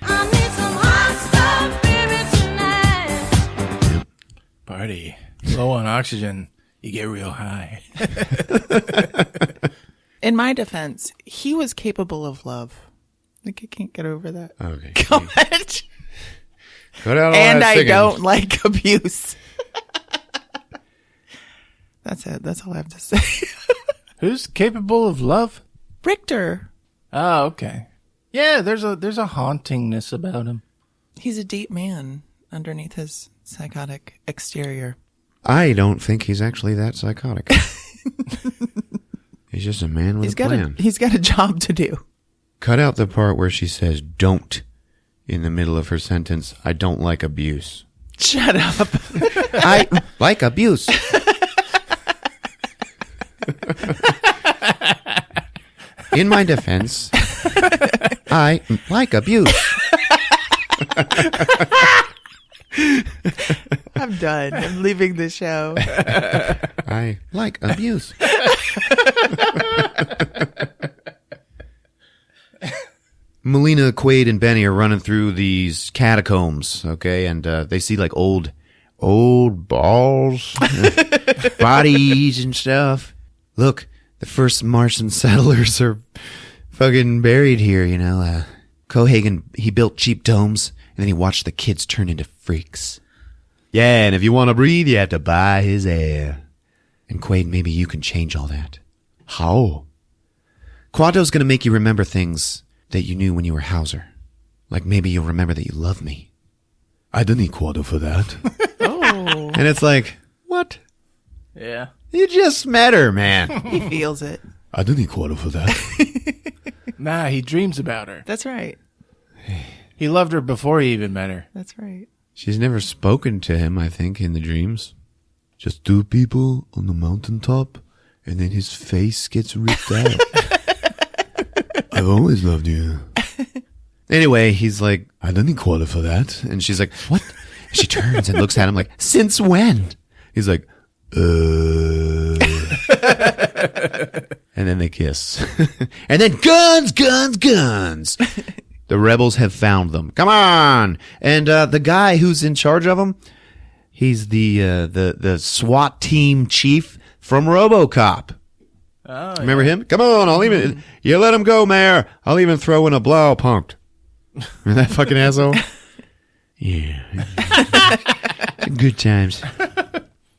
I need some hot stuff, baby, tonight. Party. Low on oxygen. You get real high. In my defense, he was capable of love. Like, I can't get over that. Okay. Comment. Cut out all And that I singing. don't like abuse. That's it. That's all I have to say. Who's capable of love? Richter. Oh, okay. Yeah, there's a hauntingness about him. He's a deep man underneath his psychotic exterior. I don't think he's actually that psychotic. He's just a man with a plan. He's got a job to do. Cut out the part where she says "don't" in the middle of her sentence. "I don't like abuse." Shut up. I like abuse. In my defense, I like abuse. I'm done. I'm leaving the show. I like abuse. Melina, Quaid, and Benny are running through these catacombs, okay? And they see like old balls, bodies and stuff. Look, the first Martian settlers are fucking buried here, you know. Cohagen, he built cheap domes, and then he watched the kids turn into freaks. Yeah, and if you want to breathe, you have to buy his air. And Quaid, maybe you can change all that. How? Quado's going to make you remember things that you knew when you were Hauser. Like maybe you'll remember that you love me. "I don't need Quado for that." Oh. And it's like, what? Yeah. You just met her, man. He feels it. "I don't need Quado for that." Nah, he dreams about her. That's right. He loved her before he even met her. That's right. She's never spoken to him, I think, in the dreams. "Just two people on the mountaintop, and then his face gets ripped out." "I've always loved you." Anyway, he's like, "I don't need Quado for that." and she's like, what? She turns and looks at him like, since when? He's like, And then they kiss. And then guns. The rebels have found them. Come on. And the guy who's in charge of them, he's the SWAT team chief from RoboCop. Oh, Remember him? Come on, I'll even... You let him go, Mayor. I'll even throw in a blow punked. Remember that fucking asshole? Yeah. Good times.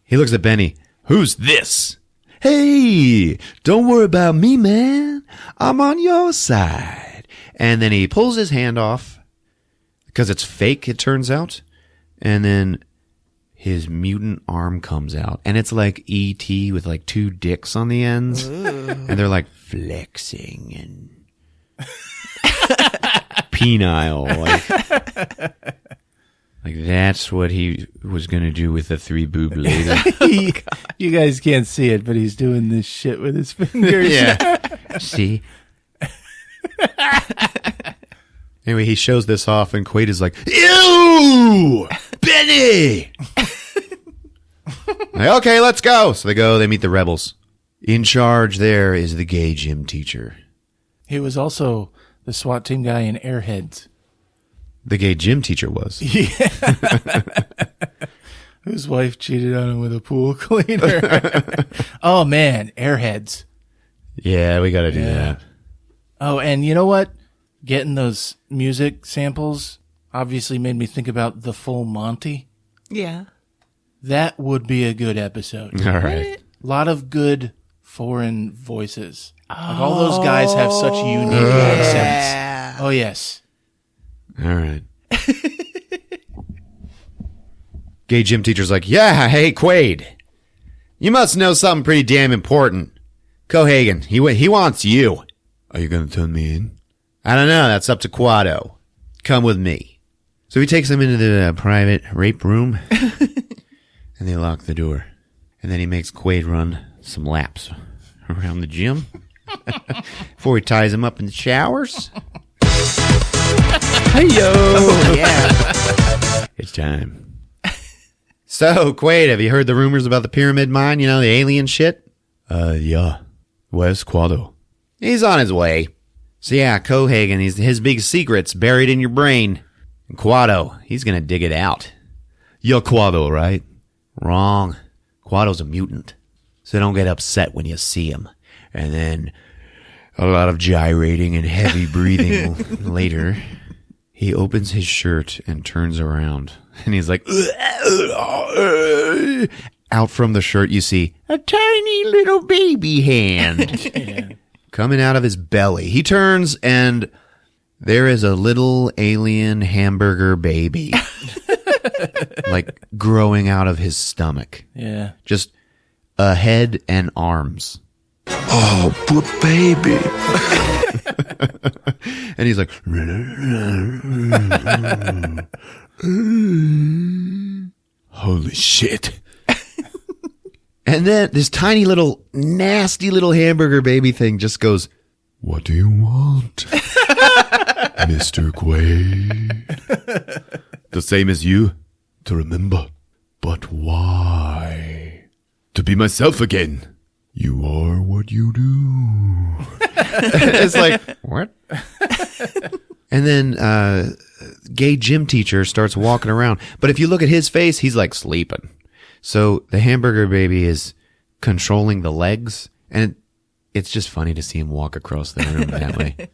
He looks at Benny. Who's this? Hey, don't worry about me, man. I'm on your side. And then he pulls his hand off because it's fake, it turns out. And then his mutant arm comes out. And it's like E.T. with like two dicks on the ends. Ooh. And they're like flexing and penile. Like that's what he was going to do with the three boob lady. You guys can't see it, but he's doing this shit with his fingers. Yeah. See? Anyway, he shows this off, and Quaid is like, ew! Benny! Like, okay, let's go. So they go, they meet the rebels. In charge there is the gay gym teacher. He was also the SWAT team guy in Airheads. The gay gym teacher was. Yeah. whose wife cheated on him with a pool cleaner. Oh, man. Airheads. Yeah, we got to do that. Oh, and you know what? Getting those music samples obviously made me think about The Full Monty. Yeah. That would be a good episode. All right. A lot of good foreign voices. Like all those guys have such unique accents. Oh, yes. All right. Gay gym teacher's like, yeah, hey, Quaid. You must know something pretty damn important. Cohagen, he wants you. Are you going to turn me in? I don't know. That's up to Quado. Come with me. So he takes him into the private rape room, and they lock the door. And then he makes Quaid run some laps around the gym before he ties him up in the showers. Hey-yo! Yeah. It's time. So, Quaid, have you heard the rumors about the Pyramid Mine? You know, the alien shit? Yeah. Where's Quado? He's on his way. So yeah, Cohagen, his big secret's buried in your brain. And Quado, he's gonna dig it out. You're Quado, right? Wrong. Quado's a mutant. So don't get upset when you see him. And then a lot of gyrating and heavy breathing later. He opens his shirt and turns around. And he's like... Out from the shirt you see a tiny little baby hand coming out of his belly. He turns and there is a little alien hamburger baby like growing out of his stomach. Yeah. Just a head and arms. Oh, poor baby. And he's like, holy shit. And then this tiny little, nasty little hamburger baby thing just goes, what do you want, Mr. Quaid? The same as you, to remember. But why? To be myself again. You are what you do. It's like, what? And then gay gym teacher starts walking around. But if you look at his face, he's like sleeping. So the hamburger baby is controlling the legs, and it's just funny to see him walk across the room that way.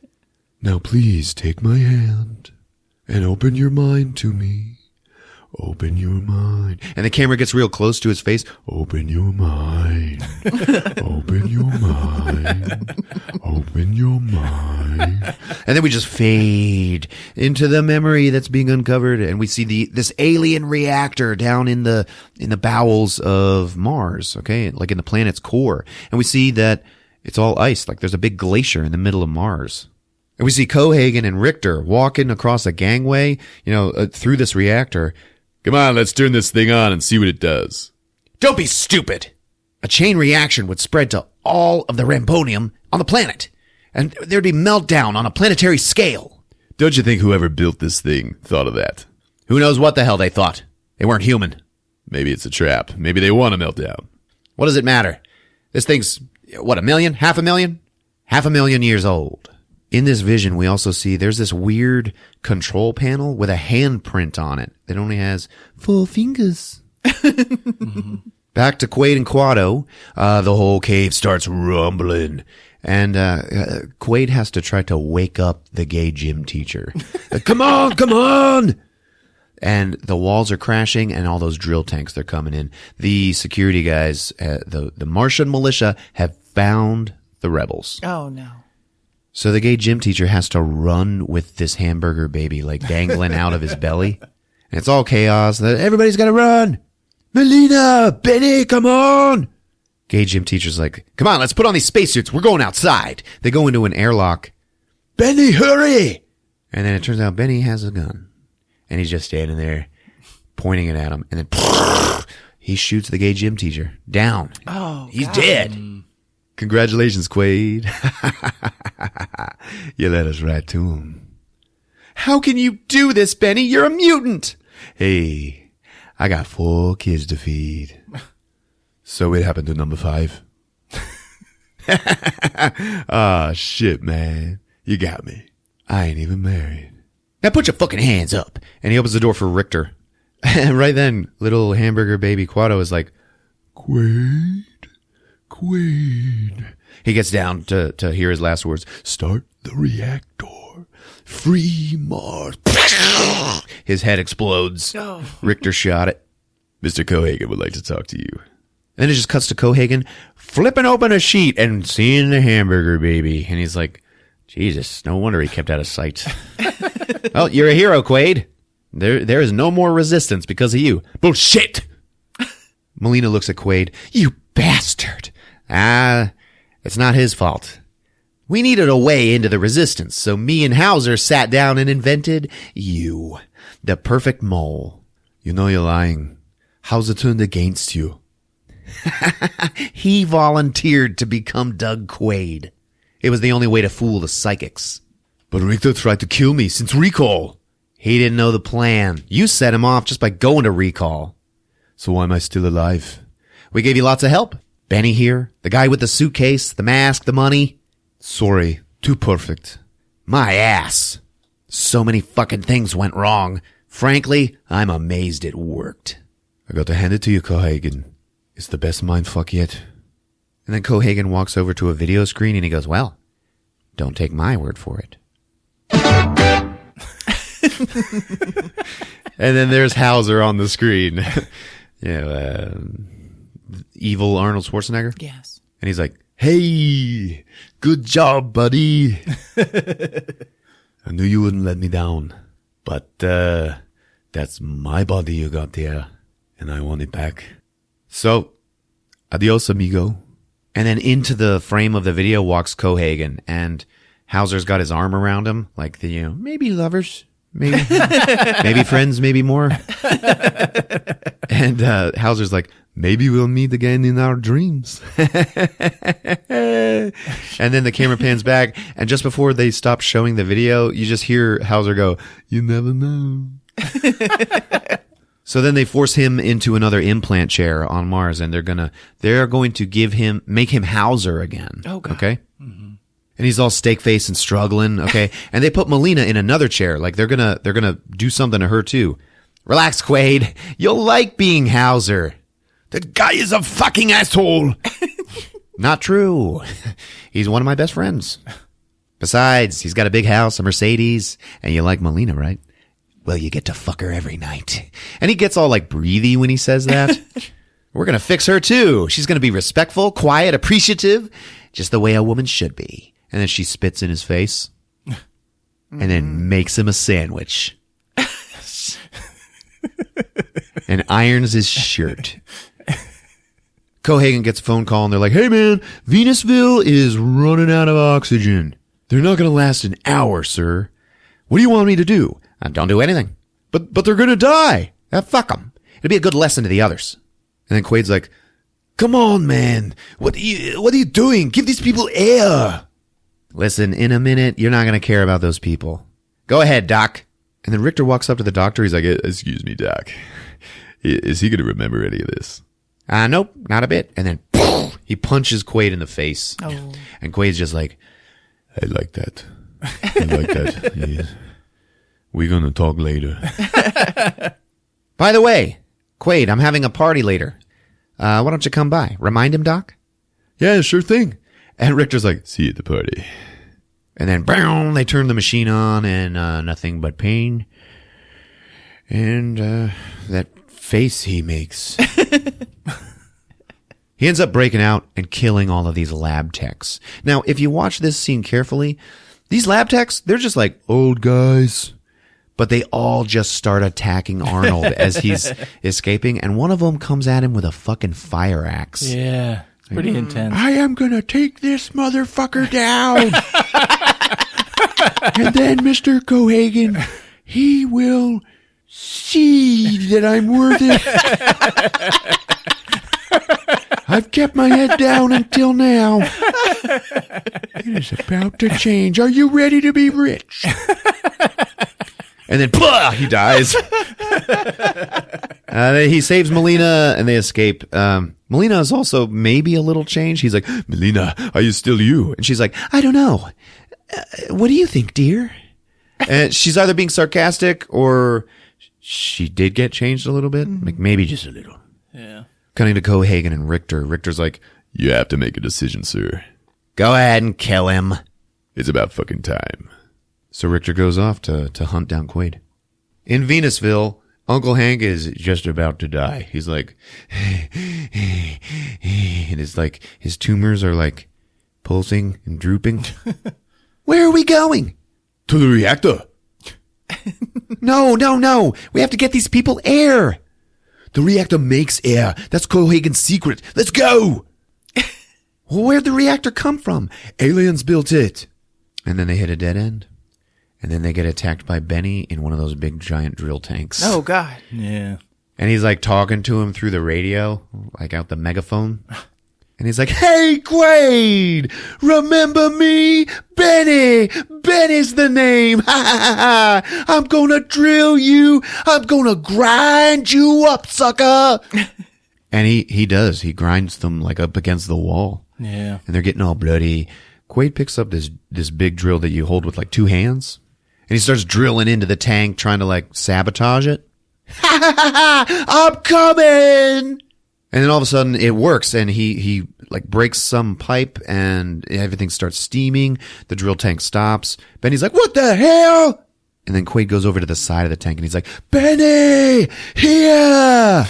Now please take my hand and open your mind to me. Open your mind. And the camera gets real close to his face. Open your mind. Open your mind. Open your mind. And then we just fade into the memory that's being uncovered, and we see this alien reactor down in the bowels of Mars, okay? Like in the planet's core. And we see that it's all ice, like there's a big glacier in the middle of Mars. And we see Cohagen and Richter walking across a gangway, through this reactor. Come on, let's turn this thing on and see what it does. Don't be stupid. A chain reaction would spread to all of the rambonium on the planet, and there'd be meltdown on a planetary scale. Don't you think whoever built this thing thought of that? Who knows what the hell they thought? They weren't human. Maybe it's a trap. Maybe they want a meltdown. What does it matter? This thing's, what, 1 million? 500,000? 500,000 years old. In this vision, we also see there's this weird control panel with a handprint on it that only has 4 fingers. Back to Quaid and Quado. The whole cave starts rumbling. And Quaid has to try to wake up the gay gym teacher. Come on, come on! And the walls are crashing, and all those drill tanks, they're coming in. The security guys, the Martian militia, have found the rebels. Oh, no. So the gay gym teacher has to run with this hamburger baby, like dangling out of his belly. And it's all chaos. Everybody's got to run. Melina, Benny, come on. Gay gym teacher's like, come on, let's put on these spacesuits. We're going outside. They go into an airlock. Benny, hurry. And then it turns out Benny has a gun. And he's just standing there pointing it at him. And then he shoots the gay gym teacher down. Oh, he's God. dead. Congratulations, Quaid. You led us right to him. How can you do this, Benny? You're a mutant. Hey, I got 4 kids to feed. So it happened to number 5. Ah, shit, man. You got me. I ain't even married. Now put your fucking hands up. And he opens the door for Richter. And right then, little hamburger baby Quado is like, Quaid. he gets down to hear his last words. Start the reactor. Free Mars. His head explodes. Oh. Richter shot it. Mr. Cohagen would like to talk to you. And then it just cuts to Cohagen flipping open a sheet and seeing the hamburger baby. And he's like, Jesus, no wonder he kept out of sight. Well, you're a hero, Quaid. There is no more resistance because of you. Bullshit! Melina looks at Quaid. You bastard. It's not his fault. We needed a way into the resistance, so me and Hauser sat down and invented you. The perfect mole. You know you're lying. Hauser turned against you. He volunteered to become Doug Quaid. It was the only way to fool the psychics. But Richter tried to kill me since recall. He didn't know the plan. You set him off just by going to recall. So why am I still alive? We gave you lots of help. Benny here, the guy with the suitcase, the mask, the money. Sorry, too perfect. My ass. So many fucking things went wrong. Frankly, I'm amazed it worked. I got to hand it to you, Cohagen. It's the best mindfuck yet. And then Cohagen walks over to a video screen and he goes, well, don't take my word for it. And then there's Hauser on the screen. Evil Arnold Schwarzenegger. Yes. And he's like, Hey, good job, buddy. I knew you wouldn't let me down. But, that's my body you got there. And I want it back. so, Adios, amigo. and then into the frame of the video walks Cohagen, and Hauser's got his arm around him, like maybe lovers, maybe, maybe friends, maybe more. And Hauser's like, Maybe we'll meet again in our dreams. and then the camera pans back, and just before they stop showing the video, you just hear Hauser go, You never know. So then they force him into another implant chair on Mars, and they're going to make him Hauser again. Oh, God. Okay. Mm-hmm. And he's all steak faced and struggling. Okay. And they put Melina in another chair. Like they're gonna do something to her too. Relax, Quaid. You'll like being Hauser. The guy is a fucking asshole. Not true. He's one of my best friends. Besides, he's got a big house, a Mercedes, and you like Melina, right? Well, you get to fuck her every night. And he gets all like breathy when he says that. We're going to fix her too. She's going to be respectful, quiet, appreciative, just the way a woman should be. And then she spits in his face and then makes him a sandwich and irons his shirt. Cohagen gets a phone call and they're like, hey man, Venusville is running out of oxygen. They're not going to last an hour, sir. What do you want me to do? Don't do anything. But they're going to die. Fuck them. It'll be a good lesson to the others. And then Quaid's like, come on, man. What are you doing? Give these people air. Listen, in a minute, you're not going to care about those people. Go ahead, Doc. And then Richter walks up to the doctor. He's like, Excuse me, Doc. Is he going to remember any of this? Nope, not a bit. And then poof, he punches Quaid in the face. Oh. And Quaid's just like, I like that. I like that. Yeah. We're going to talk later. by the way, Quaid, I'm having a party later. Why don't you come by? Remind him, Doc? Yeah, sure thing. And Richter's like, See you at the party. and then boom, they turn the machine on and nothing but pain. And that face he makes. He ends up breaking out and killing all of these lab techs. Now, if you watch this scene carefully, these lab techs, they're just like old guys. But they all just start attacking Arnold as he's escaping. And one of them comes at him with a fucking fire axe. Yeah. It's pretty intense. I am going to take this motherfucker down. And then Mr. Cohagen, he will see that I'm worth it. I've kept my head down until now. It is about to change. Are you ready to be rich? And then blah, he dies. He saves Melina and they escape. Melina is also maybe a little changed. He's like, Melina, are you still you? and she's like, I don't know. What do you think, dear? And she's either being sarcastic or she did get changed a little bit. Like maybe just a little. Yeah. Cutting to Cohagen and Richter. Richter's like, You have to make a decision, sir. go ahead and kill him. It's about fucking time. So Richter goes off to hunt down Quaid. In Venusville, Uncle Hank is just about to die. He's like, and it's like his tumors are like pulsing and drooping. Where are we going? To the reactor. No. We have to get these people air. The reactor makes air. That's Cohagen's secret. Let's go. Well, where'd the reactor come from? Aliens built it. And then they hit a dead end. And then they get attacked by Benny in one of those big giant drill tanks. Oh, God. Yeah. And he's like talking to him through the radio, like out the megaphone. And he's like, hey, Quaid, remember me? Benny. Benny's the name. I'm going to drill you. I'm going to grind you up, sucker. And he does. He grinds them like up against the wall. Yeah. And they're getting all bloody. Quaid picks up this big drill that you hold with like two hands. And he starts drilling into the tank, trying to like sabotage it. I'm coming! And then all of a sudden it works, and he like breaks some pipe, and everything starts steaming. The drill tank stops. Benny's like, what the hell? And then Quaid goes over to the side of the tank, and he's like, Benny, here!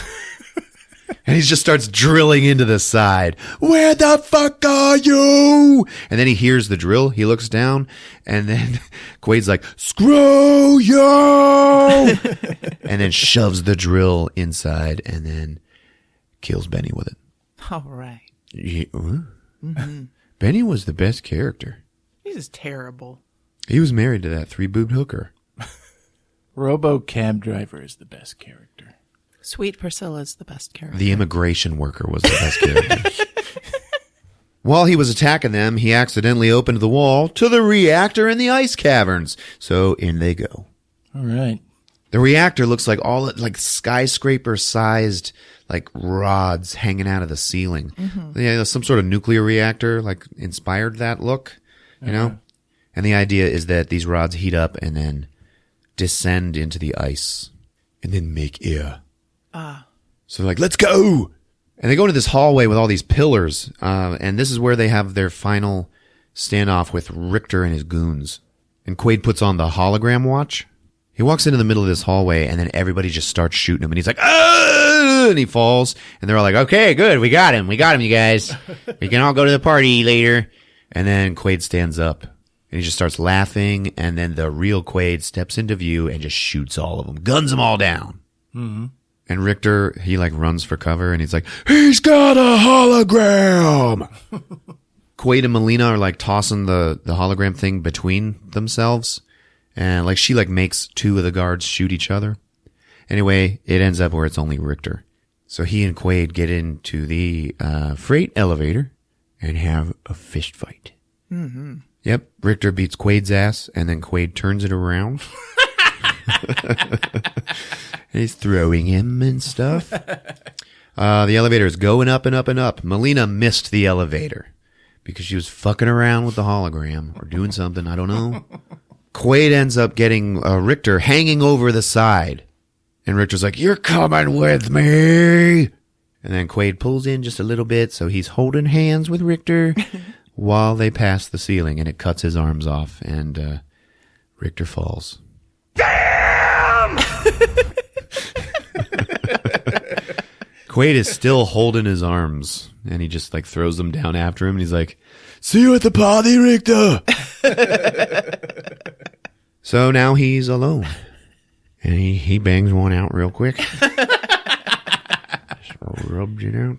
And he just starts drilling into the side. Where the fuck are you? And then he hears the drill. He looks down, and then Quaid's like, screw you! And then shoves the drill inside, and then kills Benny with it. All right. Benny was the best character. This is terrible. He was married to that three-boobed hooker. Robo Cab Driver is the best character. Sweet Priscilla's the best character. The immigration worker was the best character. While he was attacking them, he accidentally opened the wall to the reactor in the ice caverns. So in they go. All right. The reactor looks like all like skyscraper-sized like rods hanging out of the ceiling. Yeah, some sort of nuclear reactor like inspired that look, you know? And the idea is that these rods heat up and then descend into the ice and then make air. So they're like, let's go. And they go into this hallway with all these pillars. And this is where they have their final standoff with Richter and his goons. And Quaid puts on the hologram watch. He walks into the middle of this hallway, and then everybody just starts shooting him. And he's like, ah! And he falls. And they're all like, okay, good. We got him, you guys. We can all go to the party later. And then Quaid stands up. And he just starts laughing. And then the real Quaid steps into view and just shoots all of them. Guns them all down. Mm-hmm. And Richter, he like runs for cover, and he's like, he's got a hologram. Quaid and Melina are like tossing the hologram thing between themselves. And like she like makes two of the guards shoot each other. Anyway, it ends up where it's only Richter. So he and Quaid get into the freight elevator and have a fist fight. Mm-hmm. Yep, Richter beats Quaid's ass, and then Quaid turns it around. He's throwing him and stuff. The elevator is going up and up and up. Melina missed the elevator because she was fucking around with the hologram or doing something. I don't know. Quaid ends up getting Richter hanging over the side. And Richter's like, you're coming with me. And then Quaid pulls in just a little bit, so he's holding hands with Richter while they pass the ceiling, and it cuts his arms off, and Richter falls. Damn! Quaid is still holding his arms, and he just like throws them down after him, and he's like, see you at the party, Richter! So now he's alone. And he bangs one out real quick. Just rubs it out.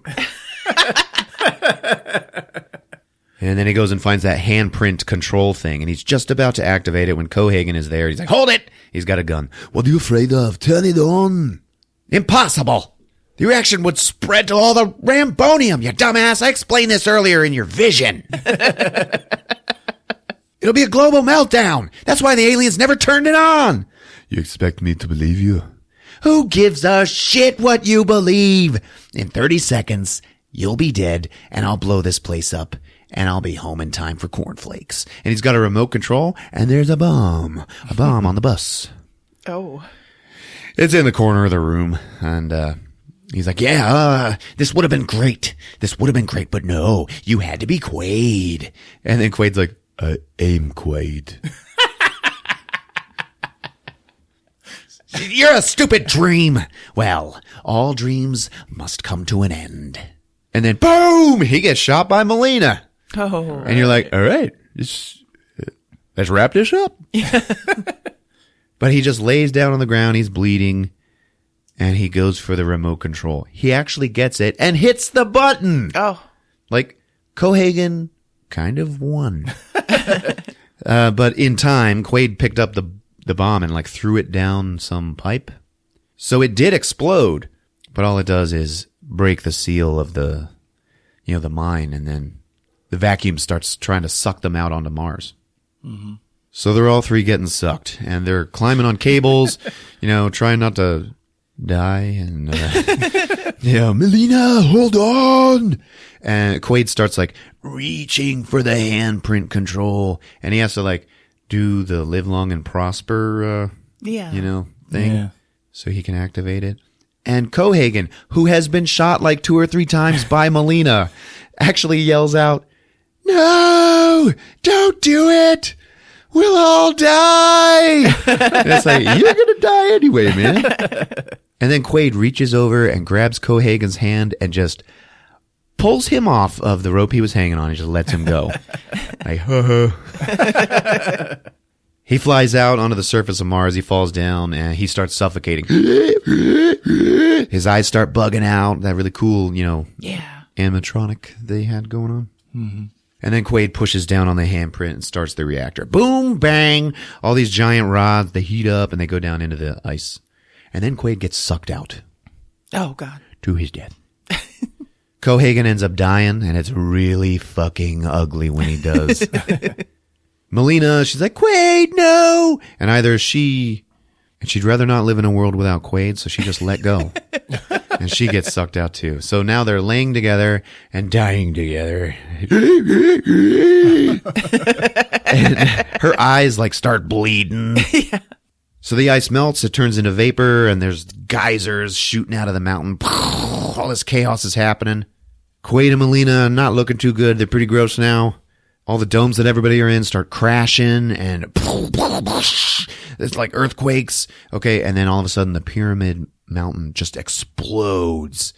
And then he goes and finds that handprint control thing, and he's just about to activate it when Cohagen is there. He's like, hold it! He's got a gun. What are you afraid of? Turn it on. Impossible! The reaction would spread to all the Rambonium, you dumbass! I explained this earlier in your vision. It'll be a global meltdown. That's why the aliens never turned it on. You expect me to believe you? Who gives a shit what you believe? In 30 seconds, you'll be dead, and I'll blow this place up, and I'll be home in time for cornflakes. And he's got a remote control, and there's a bomb on the bus. Oh. It's in the corner of the room, and he's like, yeah, this would have been great. This would have been great, but no, you had to be Quaid. And then Quaid's like, I am Quaid. You're a stupid dream. Well, all dreams must come to an end. And then, boom, he gets shot by Melina. Oh. And you're like, all right, let's wrap this up. But he just lays down on the ground. He's bleeding. And he goes for the remote control. He actually gets it and hits the button. Oh. Like, Cohagen kind of won. But in time, Quaid picked up the bomb and like threw it down some pipe. So it did explode. But all it does is break the seal of the mine. And then the vacuum starts trying to suck them out onto Mars. Mm-hmm. So they're all three getting sucked. And they're climbing on cables, trying not to die. And, Melina, hold on. And Quaid starts like reaching for the handprint control. And he has to like do the live long and prosper, thing. Yeah. So he can activate it. And Cohagen, who has been shot like 2 or 3 times by Melina, actually yells out, "No, don't do it. We'll all die." And it's like, you're going to die anyway, man. And then Quaid reaches over and grabs Cohagen's hand and just pulls him off of the rope he was hanging on and just lets him go. Like, He flies out onto the surface of Mars. He falls down and he starts suffocating. His eyes start bugging out. That really cool, animatronic they had going on. Mm-hmm. And then Quaid pushes down on the handprint and starts the reactor. Boom, bang. All these giant rods, they heat up and they go down into the ice. And then Quaid gets sucked out. Oh, God. To his death. Cohagen ends up dying, and it's really fucking ugly when he does. Melina, she's like, Quaid, no! And she'd rather not live in a world without Quaid, so she just let go. And she gets sucked out too. So now they're laying together and dying together. And her eyes like start bleeding. Yeah. So the ice melts, it turns into vapor, and there's geysers shooting out of the mountain. All this chaos is happening. Quaid and Melina not looking too good. They're pretty gross now. All the domes that everybody are in start crashing, and it's like earthquakes. Okay, and then all of a sudden the pyramid mountain just explodes.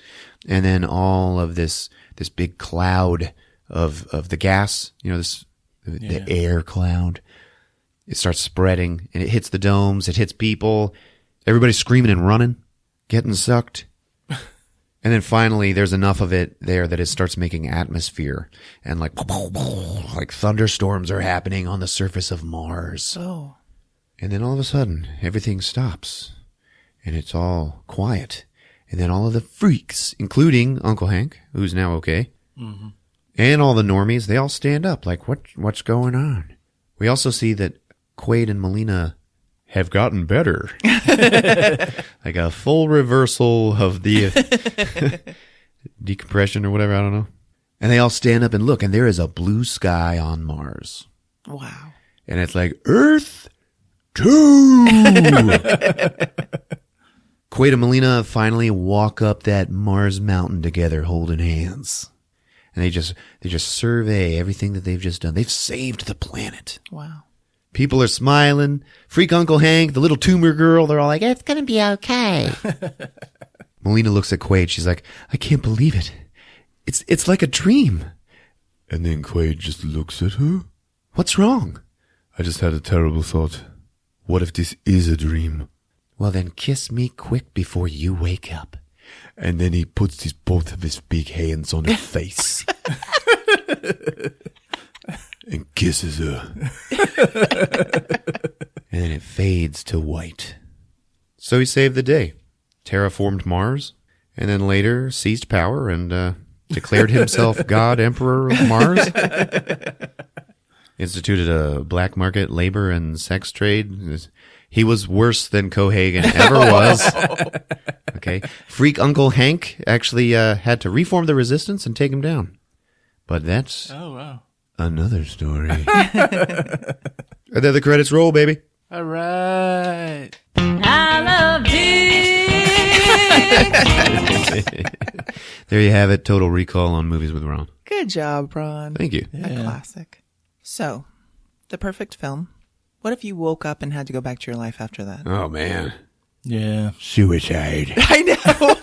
And then all of this big cloud of the gas, the air cloud, it starts spreading, and it hits the domes, it hits people. Everybody's screaming and running, getting sucked. And then finally, there's enough of it there that it starts making atmosphere. And like thunderstorms are happening on the surface of Mars. Oh. And then all of a sudden, everything stops. And it's all quiet. And then all of the freaks, including Uncle Hank, who's now okay, mm-hmm. and all the normies, they all stand up like, what's going on? We also see that Quaid and Melina have gotten better. Like a full reversal of the decompression or whatever, I don't know. And they all stand up and look, and there is a blue sky on Mars. Wow. And it's like, Earth 2! Quaid and Melina finally walk up that Mars mountain together holding hands. And they just survey everything that they've just done. They've saved the planet. Wow. People are smiling. Freak Uncle Hank, the little tumor girl, they're all like, it's going to be okay. Melina looks at Quaid. She's like, I can't believe it. It's like a dream. And then Quaid just looks at her. What's wrong? I just had a terrible thought. What if this is a dream? Well, then kiss me quick before you wake up. And then he puts both of his big hands on her face. And kisses her. And then it fades to white. So he saved the day. Terraformed Mars. And then later seized power and declared himself God Emperor of Mars. Instituted a black market labor and sex trade. He was worse than Cohagen ever was. Okay. Freak Uncle Hank actually had to reform the resistance and take him down. But that's another story. And then the credits roll, baby. All right. I love you. There you have it. Total Recall on Movies with Ron. Good job, Ron. Thank you. A classic. So, the perfect film. What if you woke up and had to go back to your life after that? Oh, man. Yeah. Suicide. I know.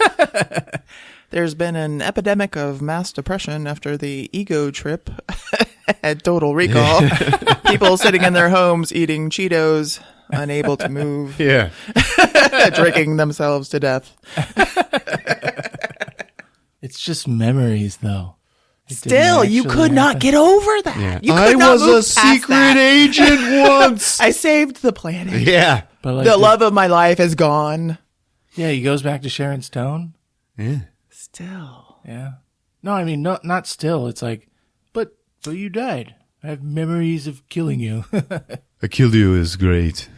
There's been an epidemic of mass depression after the ego trip at Total Recall. People sitting in their homes eating Cheetos, unable to move. Yeah. Drinking themselves to death. It's just memories, though. Still, you could not get over that. Yeah. You I could not was move a past secret that. agent once. I saved the planet. Yeah. But like The love of my life is gone. Yeah, he goes back to Sharon Stone. Yeah. Still. Yeah. No, I mean, not still. It's like, but you died. I have memories of killing you. I killed you is great.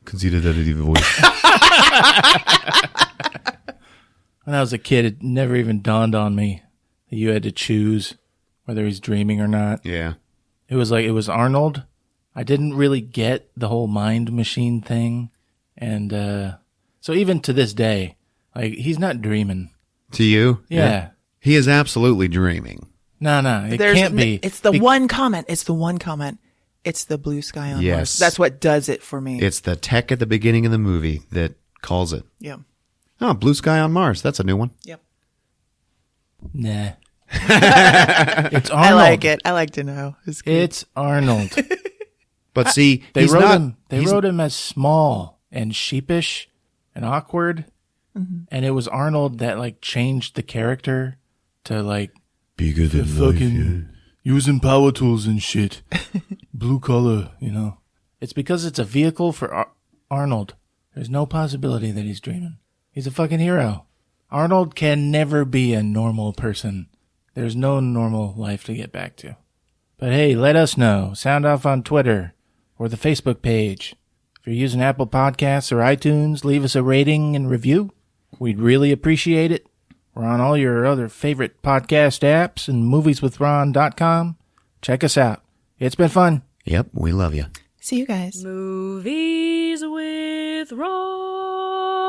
Consider that a voice. When I was a kid, it never even dawned on me that you had to choose whether he's dreaming or not. Yeah. It was Arnold. I didn't really get the whole mind machine thing. And so even to this day, like, he's not dreaming. To you? Yeah. He is absolutely dreaming. No, it can't be. It's the one comment. It's the one comment. It's the blue sky on Yes. Mars. That's what does it for me. It's the tech at the beginning of the movie that calls it. Yeah. Oh, Blue Sky on Mars. That's a new one. Yep. Nah. It's Arnold. I like it. I like to know. It's Arnold. But see, They he's wrote not, him. They he's- wrote him as small and sheepish and awkward, and it was Arnold that like changed the character to like Bigger than fucking using power tools and shit, blue collar. You know, it's because it's a vehicle for Arnold. There's no possibility that he's dreaming. He's a fucking hero. Arnold can never be a normal person. There's no normal life to get back to. But hey, let us know. Sound off on Twitter or the Facebook page. If you're using Apple Podcasts or iTunes, leave us a rating and review. We'd really appreciate it. We're on all your other favorite podcast apps and movieswithron.com. Check us out. It's been fun. Yep, we love you. See you guys. Movies with Ron.